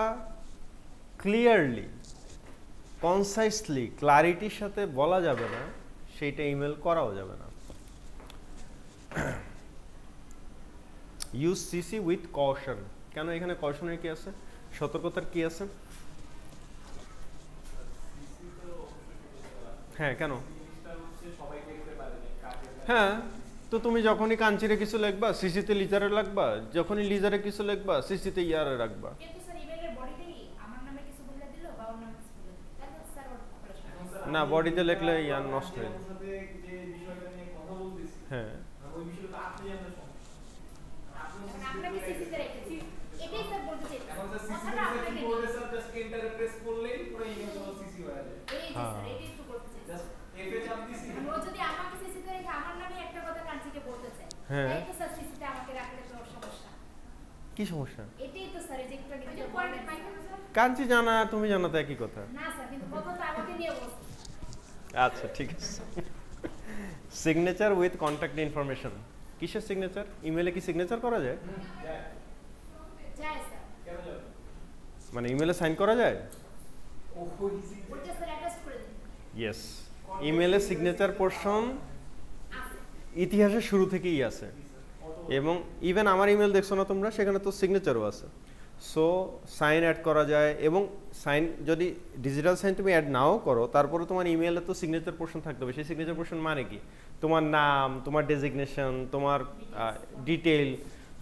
ক্লিয়ারলি, কনসাইসলি, ক্লারিটির সাথে বলা যাবে না সেইটা ইমেল করাও যাবে না। Use CC with caution. কেন এখানে কশনের কি আছে, সতর্কতার কি আছে? হ্যাঁ কেন? হ্যাঁ তো তুমি যখনই কাঞ্চিরে কিছু লিখবা সিসিতে লিজারে রাখবা, যখনই লিজারে কিছু লিখবা সিসিতে ইয়ারে রাখবা। না বডিতে লিখলে ইয়ার নষ্ট হয়ে যাবে। হ্যাঁ হ্যাঁ কি সমস্যা? কাঞ্চি জানা তুমি জানা তো একই কথা। আচ্ছা ঠিক আছে। Signature with contact information. কিসের সিগনেচার? ইমেলে কি সিগনেচার করা যায়? মানে ইমেলে সাইন করা যায়? ইয়েস, ইমেলে সিগনেচার পোরশন ইতিহাসের শুরু থেকেই আছে, এবং ইভেন আমার ইমেল দেখছো না তোমরা, সেখানে তো সিগনেচারও আছে। সো সাইন অ্যাড করা যায়, এবং সাইন যদি ডিজিটাল সাইন তুমি অ্যাড নাও করো তারপরে তোমার ইমেলে তো সিগনেচার পোরশন থাকতে হবে। সেই সিগনেচার পোরশন মানে কি? তোমার নাম, তোমার ডেজিগনেশন, তোমার ডিটেইল,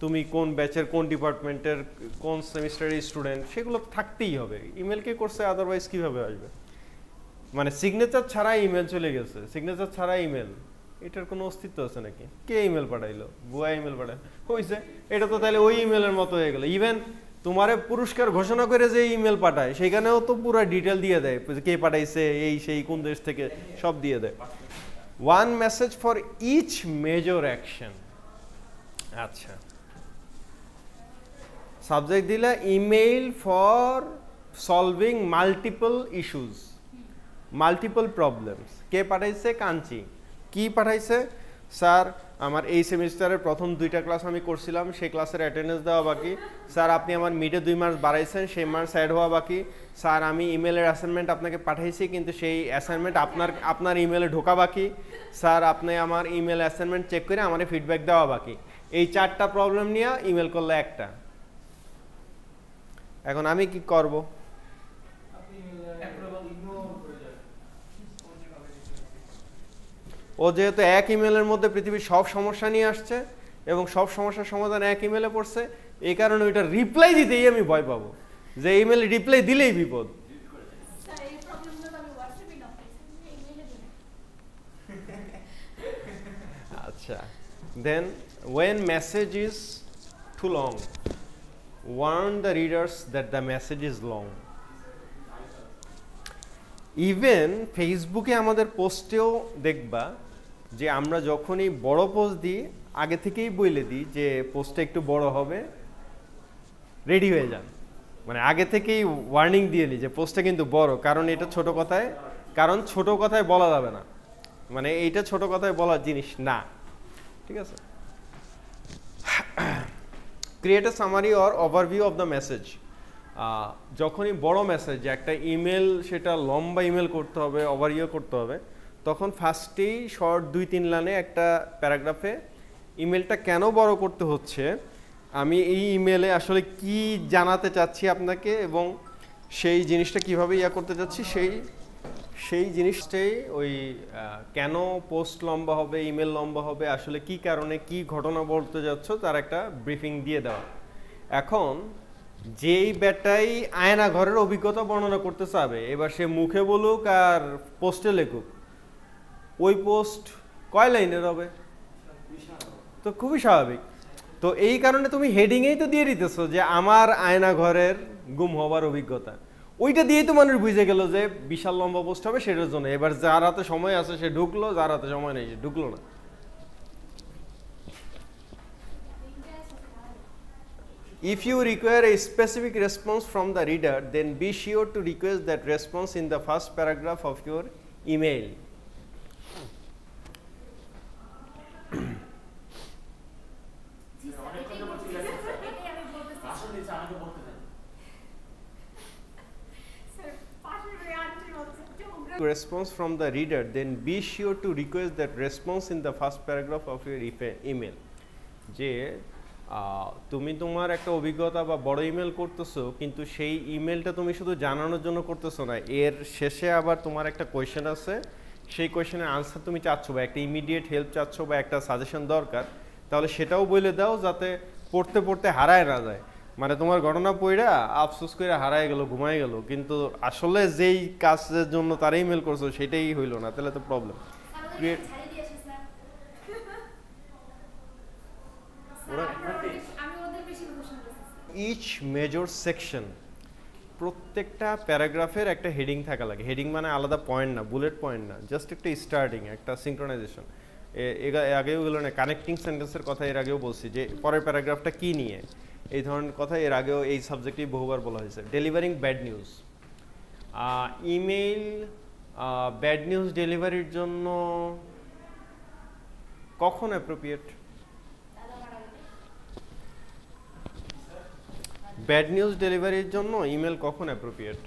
তুমি কোন ব্যাচের, কোন ডিপার্টমেন্টের, কোন সেমিস্টারের স্টুডেন্ট, সেগুলো থাকতেই হবে। ইমেল কে করছে, আদারওয়াইজ কীভাবে আসবে? মানে সিগনেচার ছাড়া ইমেল চলে গেছে, সিগনেচার ছাড়া ইমেল, এটার কোনো অস্তিত্ব আছে নাকি? কে ইমেল পাঠাইলো? বুয়া ইমেল পাঠায় হয়েছে, এটা তো তাহলে ওই ইমেলের মতো হয়ে গেল। ইভেন তোমারে পুরস্কার ঘোষণা করে যে ইমেল পাঠায় সেখানেও তো পুরো ডিটেল দিয়ে দেয়, কে পাঠাইছে, এই সেই কোন দেশ থেকে, সব দিয়ে দেয়। One message for each major action. আচ্ছা, সাবজেক্ট দিলে email for solving multiple issues, multiple problems. কে পাঠাইছে? কাঞ্চি। কি পাঠাইছে? স্যার আমার এই সেমিস্টারের প্রথম 2টা ক্লাস আমি করছিলাম, সেই ক্লাসের অ্যাটেন্ডেন্স দেওয়া বাকি। স্যার আপনি আমার মিডে 2 মার্কস বাড়াইছেন, সেই মার্কস অ্যাড হওয়া বাকি। স্যার আমি ইমেলের অ্যাসাইনমেন্ট আপনাকে পাঠাইছি, কিন্তু সেই অ্যাসাইনমেন্ট আপনার ইমেলে ঢোকা বাকি। স্যার আপনি আমার ইমেল অ্যাসাইনমেন্ট চেক করে আমার ফিডব্যাক দেওয়া বাকি। এই 4টা প্রবলেম নিয়ে ইমেল করলে একটা। এখন আমি কি করব? ও যেহেতু এক ইমেলের মধ্যে পৃথিবীর সব সমস্যা নিয়ে আসছে এবং সব সমস্যার সমাধান এক ইমেলে পড়ছে, এই কারণে ওইটা রিপ্লাই দিতেই আমি ভয় পাবো, যে ইমেলে রিপ্লাই দিলেই বিপদ। আচ্ছা, দেন when message is too long, warn the readers that the message is long. Even ফেসবুকে আমাদের পোস্টেও দেখবা যে আমরা যখনই বড় পোস্ট দিই আগে থেকেই বলে দিই যে পোস্টটা একটু বড় হবে, রেডি হয়ে যান। মানে আগে থেকেই ওয়ার্নিং দিয়ে নিই যে পোস্টটা কিন্তু বড়, কারণ এটা ছোট কথায় বলা যাবে না, মানে এইটা ছোট কথায় বলার জিনিস না, ঠিক আছে? Create a summary or overview of the message. যখনই বড় মেসেজ, একটা ইমেল, সেটা লম্বা ইমেল করতে হবে, ওভারভিউ করতে হবে, তখন ফার্স্টেই শর্ট 2-3 লাইনে একটা প্যারাগ্রাফে ইমেলটা কেন বড় করতে হচ্ছে, আমি এই ইমেলে আসলে কি জানাতে চাচ্ছি আপনাকে এবং সেই জিনিসটা কিভাবে করতে চাচ্ছি, সেই জিনিসটাই ওই কেন পোস্ট লম্বা হবে, ইমেল লম্বা হবে, আসলে কি কারণে কি ঘটনা বলতে যাচ্ছ তার একটা ব্রিফিং দিয়ে দেওয়া। এখন যেই বেটাই আয়না ঘরের অভিজ্ঞতা বর্ণনা করতে চাবে, এবার সে মুখে বলুক আর পোস্টে লেখুক, ওই পোস্ট কয় লাইনের হবে? তো খুবই স্বাভাবিক। তো এই কারণে তুমি হেডিংয়েই তো দিয়ে দিতেছো যে আমার আয়না ঘরের গুম হবার অভিজ্ঞতা, ওইটা দিয়েই তো মানুষ বুঝে গেল যে বিশাল লম্বা পোস্ট হবে সেটার জন্য। এবার যার হাতে সময় আছে সে ঢুকলো, যার হাতে সময় নেই সে ঢুকলো না। If you require a specific response from the reader, then be sure to request that response in the first paragraph of your email. Response from the reader, then be sure to request that response in the first paragraph of your email. যে তুমি তোমার একটা অভিজ্ঞতা বা বড় email করতেছো, কিন্তু সেই ইমেলটা তুমি শুধু জানানোর জন্য করতেছো না, এর শেষে আবার তোমার একটা কোয়েশ্চেন আছে, সেই কোয়েশ্চেনের আনসার তুমি চাচ্ছ বা একটা ইমিডিয়েট হেল্প চাচ্ছ বা একটা সাজেশন দরকার, তাহলে সেটাও বলে দাও যাতে পড়তে পড়তে হারায় না যায়। মানে তোমার ঘটনা পড়া আফসোস করে হারায় গেল, ঘুমায় গেল, কিন্তু আসলে যেই কাজের জন্য তারা ইমেল করছো সেটাই হইল না, তাহলে তো প্রবলেম। ইচ মেজর সেকশন, প্রত্যেকটা প্যারাগ্রাফের একটা হেডিং থাকা লাগে। হেডিং মানে আলাদা পয়েন্ট না, বুলেট পয়েন্ট না, জাস্ট একটা স্টার্টিং, একটা সিঙ্ক্রোনাইজেশন। আগেও এগুলো না, কানেক্টিং সেন্টেন্সের কথা এর আগেও বলছি যে পরের প্যারাগ্রাফটা কি নিয়ে, এই ধরনের কথা এর আগেও এই সাবজেক্টেই বহুবার বলা হয়েছে। Delivering bad news, email bad news ডেলিভারির জন্য কখন অ্যাপ্রোপ্রিয়েট? ব্যাড নিউজ ডেলিভারির জন্য ইমেল কখন অ্যাপ্রোপ্রিয়েট?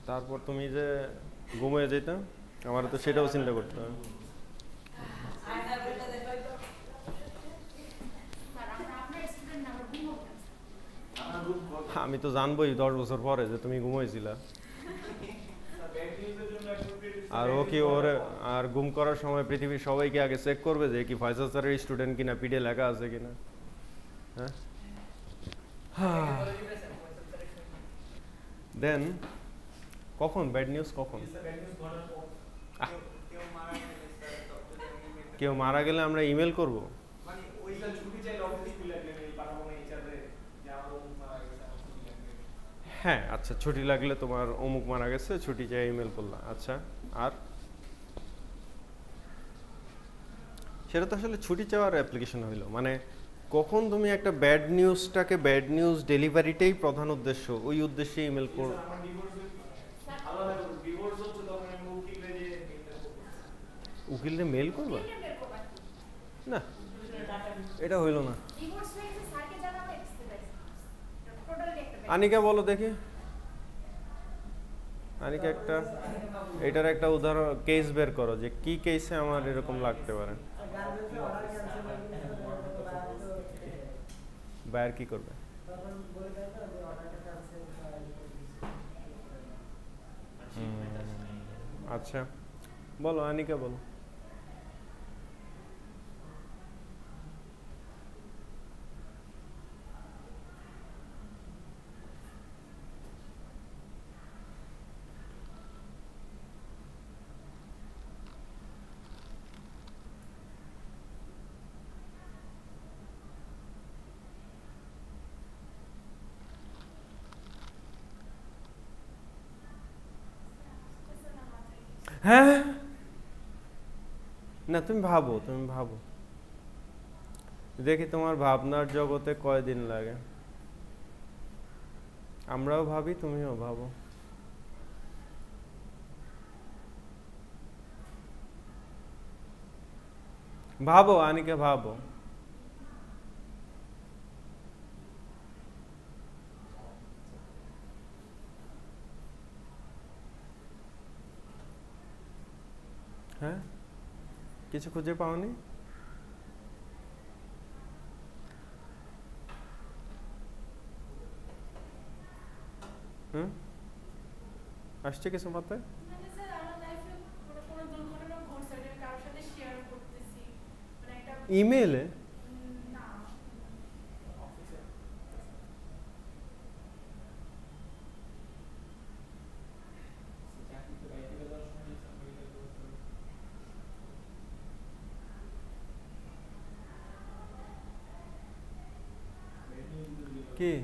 তারপর তুমি যে ঘুমিয়ে যেতে, আমার তো সেটাও চিন্তা করতে হবে। আমি তো জানবোই 10 বছর পরে যে তুমি ঘুমাইছিলা। আর ও কি ওরে আর গুম করার সময় পৃথিবীর সবাইকে আগে চেক করবে যে কি ফয়সাল স্যারের স্টুডেন্ট কিনা, পিডে লেখা আছে কিনা। হ্যাঁ, দেন কখন ব্যাড নিউজ? কখন কেউ মারা গেলে আমরা ইমেল করব? হ্যাঁ আচ্ছা, ছুটি লাগলে তোমার অমুক মারা গেছে, ছুটি চাই ইমেল করলা, আচ্ছা। আর সেটা তো আসলে ছুটি চাওয়ার অ্যাপ্লিকেশন হইলো, মানে কখন তুমি একটা ব্যাড নিউজটাকে, ব্যাড নিউজ ডেলিভারিটাই প্রধান উদ্দেশ্য, ওই উদ্দেশ্যে ইমেল কর। উকিলরে মেল করবা? না, এটা হইলো না। আনিকা বলো দেখি, আনিকা একটা এটার একটা উদাহরণ কেস বের করো যে কি কেসে আমার এরকম লাগতে পারে। বায়ার কি করবে? আচ্ছা বলো আনিকা বলো। হ্যাঁ না, তুমি ভাবো, তুমি ভাবো দেখি তোমার ভাবনার জগতে কয়দিন লাগে। আমরাও ভাবি, তুমিও ভাবো। ভাবো আনিকা ভাবো। হ্যাঁ, কিছু খুঁজে পাওনি? হুম, আসছে কিছু মাথায়? ইমেলে? কি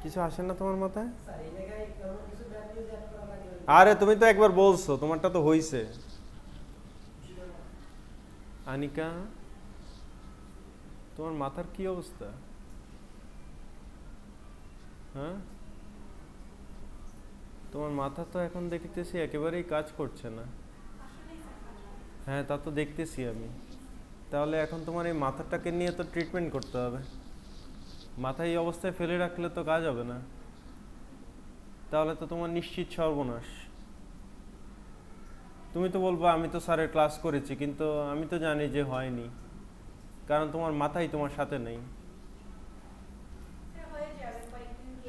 কিছু আসে না তোমার মাথায়? আরে তুমি তো একবার বলছো, তোমারটা তো হইছে। আনিকা, তোমার মাথার কি অবস্থা? হ্যাঁ, তোমার মাথা তো এখন দেখতেছি একেবারেই কাজ করছে না। হ্যাঁ তা তো দেখতেছি আমি। তাহলে এখন তোমার এই মাথাটাকে নিয়ে তো ট্রিটমেন্ট করতে হবে। মাথা এই অবস্থায় ফেলে রাখলে তো কাজ হবে না, তাহলে তো তোমার নিশ্চিত সর্বনাশ। তুমি তো বলবো আমি তো স্যারের ক্লাস করেছি, কিন্তু আমি তো জানি যে হয়নি, কারণ তোমার মাথাই তোমার সাথে নেই।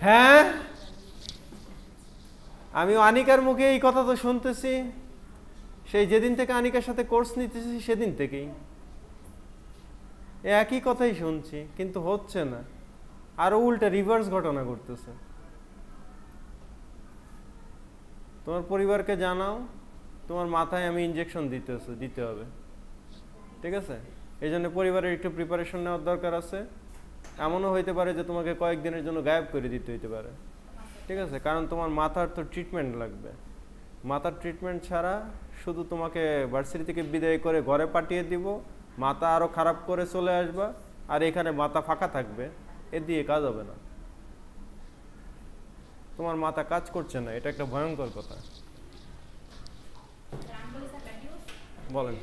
হ্যাঁ, আমি আনিকার মুখে এই কথা তো শুনতেছি, সেই যেদিন থেকে আনিকার সাথে কোর্স নিতেছি সেদিন থেকেই একই কথাই শুনছি, কিন্তু হচ্ছে না, আরো উল্টা রিভার্স ঘটনা ঘটতেছে। তোমার পরিবারকে জানাও তোমার মাথায় আমি ইনজেকশন দিতে হবে, ঠিক আছে? এই জন্য পরিবারের একটু প্রিপারেশন নেওয়ার দরকার আছে। এমনও হইতে পারে যে তোমাকে কয়েকদিনের জন্য গায়েব করে দিতে হইতে পারে, ঠিক আছে? কারণ তোমার মাথার তো ট্রিটমেন্ট লাগবে। মাথার ট্রিটমেন্ট ছাড়া শুধু তোমাকে ভার্সিটি থেকে বিদায় করে ঘরে পাঠিয়ে দিব, মাথা আরও খারাপ করে চলে আসবা, আর এখানে মাথা ফাঁকা থাকবে, এ দিয়ে কাজ হবে না। তোমার মাথা কাজ করছে না, এটা একটা ভয়ঙ্কর কথা। বলেন।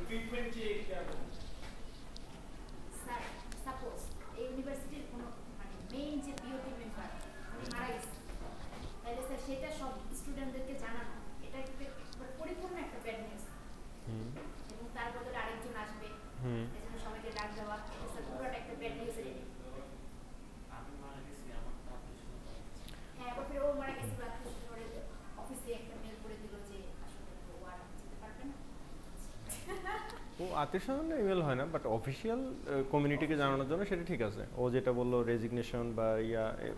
ও আত্মীয় স্বজনের ইমেল হয় না, বাট অফিসিয়াল কমিউনিটিকে জানানোর জন্য সেটা ঠিক আছে। ও যেটা বললো রেজিগনেশন বা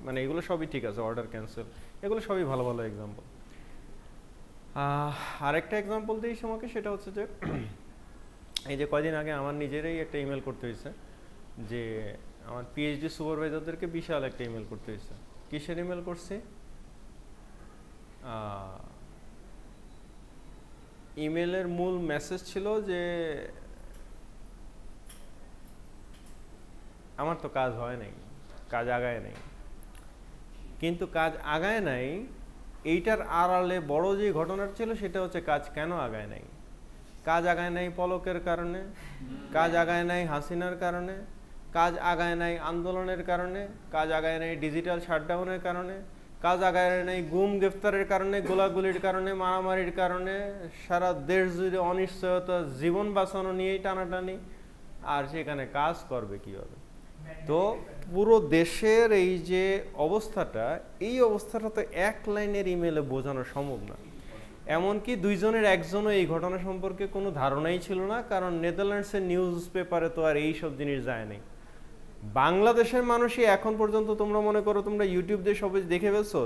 মানে এগুলো সবই ঠিক আছে, অর্ডার ক্যান্সেল, এগুলো সবই ভালো ভালো এক্সাম্পল। আরেকটা এক্সাম্পল দিই তোমাকে, সেটা হচ্ছে যে এই যে কয়দিন আগে আমার নিজেরই একটা ইমেল করতে হয়েছে, যে আমার পিএইচডি সুপারভাইজারদেরকে বিশাল একটা ইমেল করতে হয়েছে। কিসের ইমেল করছি? ইমেলের মূল মেসেজ ছিল যে আমার তো কাজ হয় নাই, কাজ আগায় নাই। কিন্তু কাজ আগায় নাই এইটার আড়ালে বড় যে ঘটনাটা ছিল সেটা হচ্ছে কাজ কেন আগায় নাই। কাজ আগায় নাই পলকের কারণে, কাজ আগায় নাই হাসিনার কারণে, কাজ আগায় নাই আন্দোলনের কারণে, কাজ আগায় নাই ডিজিটাল শাটডাউনের কারণে, কাজ আগায় নাই গুম গ্রেফতারের কারণে, গোলাগুলির কারণে, মারামারির কারণে, সারা দেশ জুড়ে অনিশ্চয়তা, জীবন বাঁচানো নিয়েই টানাটানি। আর সেখানে কাজ করবে কীভাবে? তো পুরো দেশের এই যে অবস্থাটা, এই অবস্থাটা তো এক লাইনের ইমেলে বোঝানো সম্ভব না। এমনকি দুইজনের একজনও এই ঘটনা সম্পর্কে কোনো ধারণাই ছিল না, কারণ নেদারল্যান্ডসের নিউজ পেপারে তো আর এইসব জিনিস যায় নাই। বাংলাদেশের মানুষই এখন পর্যন্ত, তোমরা মনে করো তোমরা ইউটিউব দিয়ে সবাই দেখে ফেলছো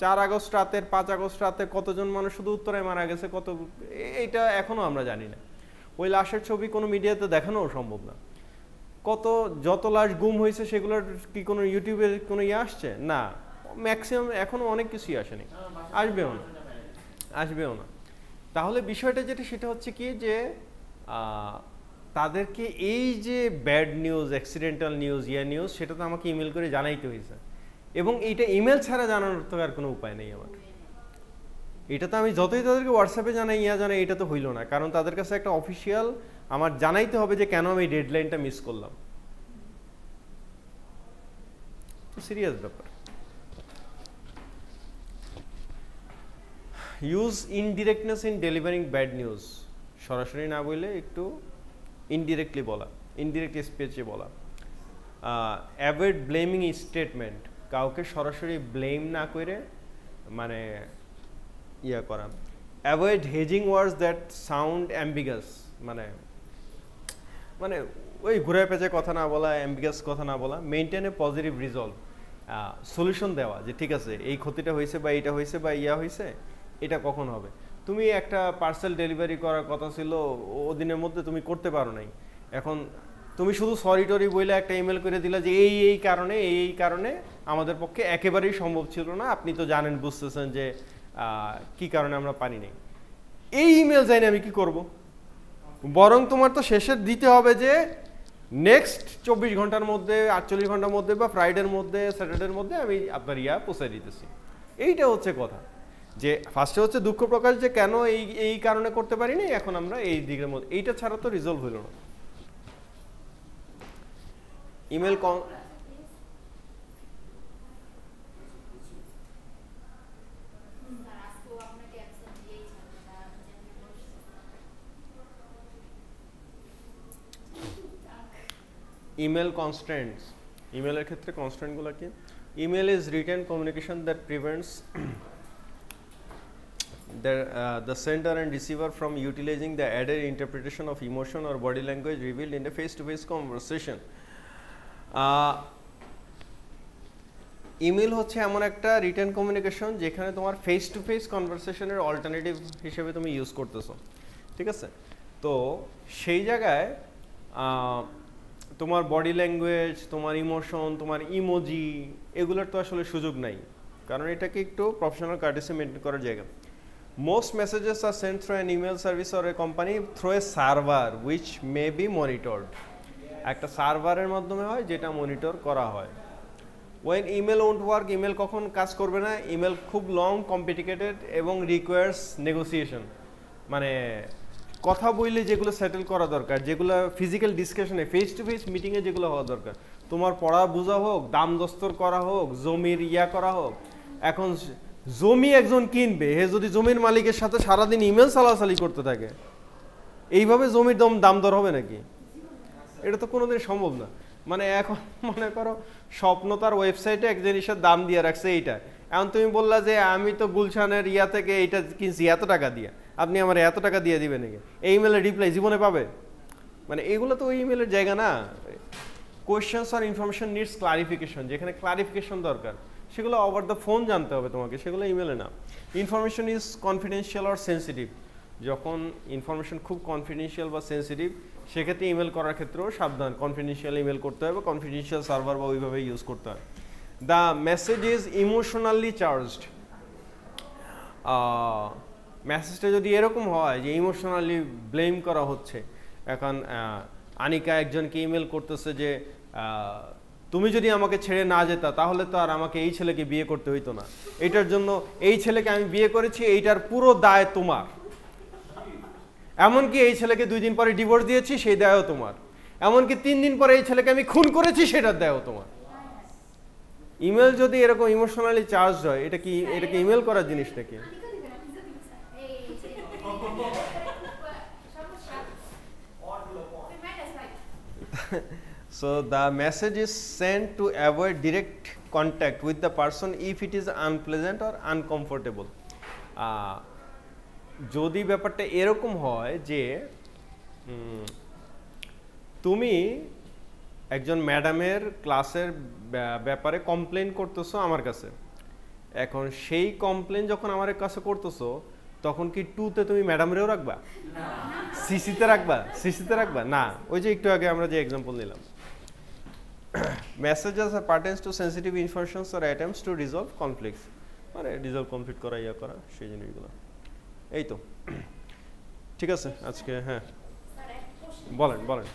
4 আগস্ট রাতের, 5 আগস্ট রাতে কতজন মানুষ শুধু উত্তরায় মারা গেছে, কত, এইটা এখনো আমরা জানি না। ওই লাশের ছবি কোনো মিডিয়াতে দেখানোও সম্ভব না। যত লাশ গুম হয়েছে সেগুলোর কি কোনো ইউটিউবে কোনো আসছে না? ম্যাক্সিমাম এখনো অনেক কিছুই আসেনি, আসবেও না। তাহলে বিষয়টা যেটা, সেটা হচ্ছে কি যে তাদেরকে এই যে bad news, accidental news, news, সেটা তো আমাকে ইমেল করে জানাইতে হয়েছে। এবং এইটা ইমেল ছাড়া জানানোর তো আর কোনো উপায় নেই আমার। এটা তো আমি যতই তাদেরকে হোয়াটসঅ্যাপে জানাই, জানাই, এটা তো হইল না, কারণ তাদের কাছে একটা অফিসিয়াল আমার জানাইতে হবে যে কেন আমি ডেডলাইনটা মিস করলাম। সিরিয়াস ব্যাপার। Use indirectness in delivering bad news. সরাসরি না বলে একটু ইনডিরেক্টলি বলা, ইনডিরেক্ট স্পেচে বলা। Avoid blaming statement. কাউকে সরাসরি ব্লেম না করে মানে করা। Avoid hedging words that sound ambiguous. মানে ওই ঘুরে পেঁচে কথা না বলা, অ্যাম্বিগাস কথা না বলা। মেইনটেন এ পজিটিভ রিজলভ। সলিউশন দেওয়া যে ঠিক আছে এই ক্ষতিটা হয়েছে বা এইটা হয়েছে বা হয়েছে, এটা কখন হবে। তুমি একটা পার্সেল ডেলিভারি করার কথা ছিল, ওদিনের মধ্যে তুমি করতে পারো নাই। এখন তুমি শুধু সরি টরি বইলে একটা ইমেল করে দিলা যে এই কারণে আমাদের পক্ষে একেবারেই সম্ভব ছিল না, আপনি তো জানেন, বুঝতেছেন যে কি কারণে আমরা পারি নাই। এই ইমেল জানি আমি কি করব? বরং তোমার তো শেষে দিতে হবে যে নেক্সট 24 ঘন্টার মধ্যে, 48 ঘন্টার মধ্যে বা ফ্রাইডের মধ্যে, স্যাটারডের মধ্যে আমি আপনার পৌঁছে দিতেছি। এইটা হচ্ছে কথা। যে ফার্স্টে হচ্ছে দুঃখ প্রকাশ যে কেন এই কারণে করতে পারিনি, এখন আমরা এই দিকের মধ্যে, এইটা ছাড়া তো রিজলভ হইল না। Email email constants. ইমেলের ক্ষেত্রে কনস্ট্যান্টগুলো কি? Email is written communication that prevents the sender and receiver from utilizing the added interpretation of emotion or body language revealed in a face-to-face conversation. Email হচ্ছে এমন একটা রিটেন কমিউনিকেশন যেখানে তোমার face to face কনভারসেশনের alternative হিসেবে তুমি use করতেছো, ঠিক আছে? তো সেই জায়গায় তোমার বডি ল্যাঙ্গুয়েজ, তোমার ইমোশন, তোমার ইমোজি, এগুলোর তো আসলে সুযোগ নাই, কারণ এটাকে একটু প্রফেশনাল কার্টেসি মেনটেন করার জায়গা। Most messages are sent through an email service or a company through a server which may be monitored. একটা সার্ভারের মাধ্যমে হয় যেটা মনিটর করা হয়। When email won't work, email কখন কাজ করবে না? ইমেল খুব লং, কমপ্লিকেটেড এবং রিকোয়ার্স নেগোসিয়েশন। মানে কথা বললে যেগুলো সেটেল করা দরকার, যেগুলো ফিজিক্যাল ডিসকাশনে, ফেস টু ফেস মিটিংয়ে যেগুলো হওয়া দরকার, তোমার পড়া বোঝা হোক, দাম দস্তর করা হোক, জমির করা হোক। এখন জমি একজন কিনবে, হে যদি জমির মালিকের সাথে সারাদিন ইমেল চালাচালি করতে থাকে, এইভাবে জমির দাম দর হবে নাকি? এটা তো কোনোদিন সম্ভব না। মানে এখন মনে করো স্বপ্ন তার ওয়েবসাইটে এক জিনিসের দাম দিয়ে রাখছে এইটা, এখন তুমি বললা যে আমি তো গুলশানের থেকে এইটা কিনছি এত টাকা দিয়ে, আপনি আমার এত টাকা দিয়ে দিবেন নাকি? এই ইমেলের রিপ্লাই জীবনে পাবে? মানে এগুলো তো ওই ইমেলের জায়গা না। কোয়েশ্চেন্স আর ইনফরমেশন নিডস ক্লারিফিকেশন, যেখানে ক্লারিফিকেশন দরকার সেগুলো ওভার দ্য ফোন জানতে হবে তোমাকে, সেগুলো ইমেলে না। ইনফরমেশন ইজ কনফিডেন্সিয়াল আর সেন্সিটিভ। যখন ইনফরমেশন খুব কনফিডেন্সিয়াল বা সেন্সিটিভ, সেক্ষেত্রে ইমেল করার ক্ষেত্রেও সাবধান, কনফিডেন্সিয়াল ইমেল করতে হবে, কনফিডেন্সিয়াল সার্ভার বা ওইভাবে ইউজ করতে হয়। The message is emotionally charged. মেসেজটা যদি এরকম হয় যে ইমোশনালি ব্লেম করা হচ্ছে, এখন আনিকা একজনকে ইমেল করতেছে যে তুমি যদি আমাকে ছেড়ে না যেতা তাহলে তো আর আমাকে এই ছেলেকে বিয়ে করতে হইতো না, এটার জন্য এই ছেলেকে আমি বিয়ে করেছি, এইটার পুরো দায় তোমার। এমনকি এই ছেলেকে 2 দিন পরে ডিভোর্স দিয়েছি, সেই দায়ও তোমার। এমনকি 3 দিন পরে এই ছেলেকে আমি খুন করেছি, সেটার দায়ও তোমার। ইমেল যদি এরকম ইমোশনালি চার্জ হয়, এটা কি ইমেল করার জিনিস নাকি? So the message is sent to avoid direct contact with the person if it is unpleasant or uncomfortable. যদি ব্যাপারটা এরকম হয় যে তুমি একজন ম্যাডামের ক্লাসের ব্যাপারে কমপ্লেন করতেছো আমার কাছে, এখন সেই কমপ্লেন যখন আমার কাছে করতেছো তখন কি 2 তে তুমি ম্যাডামরেও রাখবা? সিসিতে রাখবা না। ওই যে একটু আগে আমরা যে এক্সাম্পল নিলাম, messages are pertains to sensitive informations or attempts to resolve conflicts, মানে রিজলভ কনফ্লিক্ট করা সেই জিনিসগুলো। এই তো ঠিক আছে আজকে। হ্যাঁ বলেন।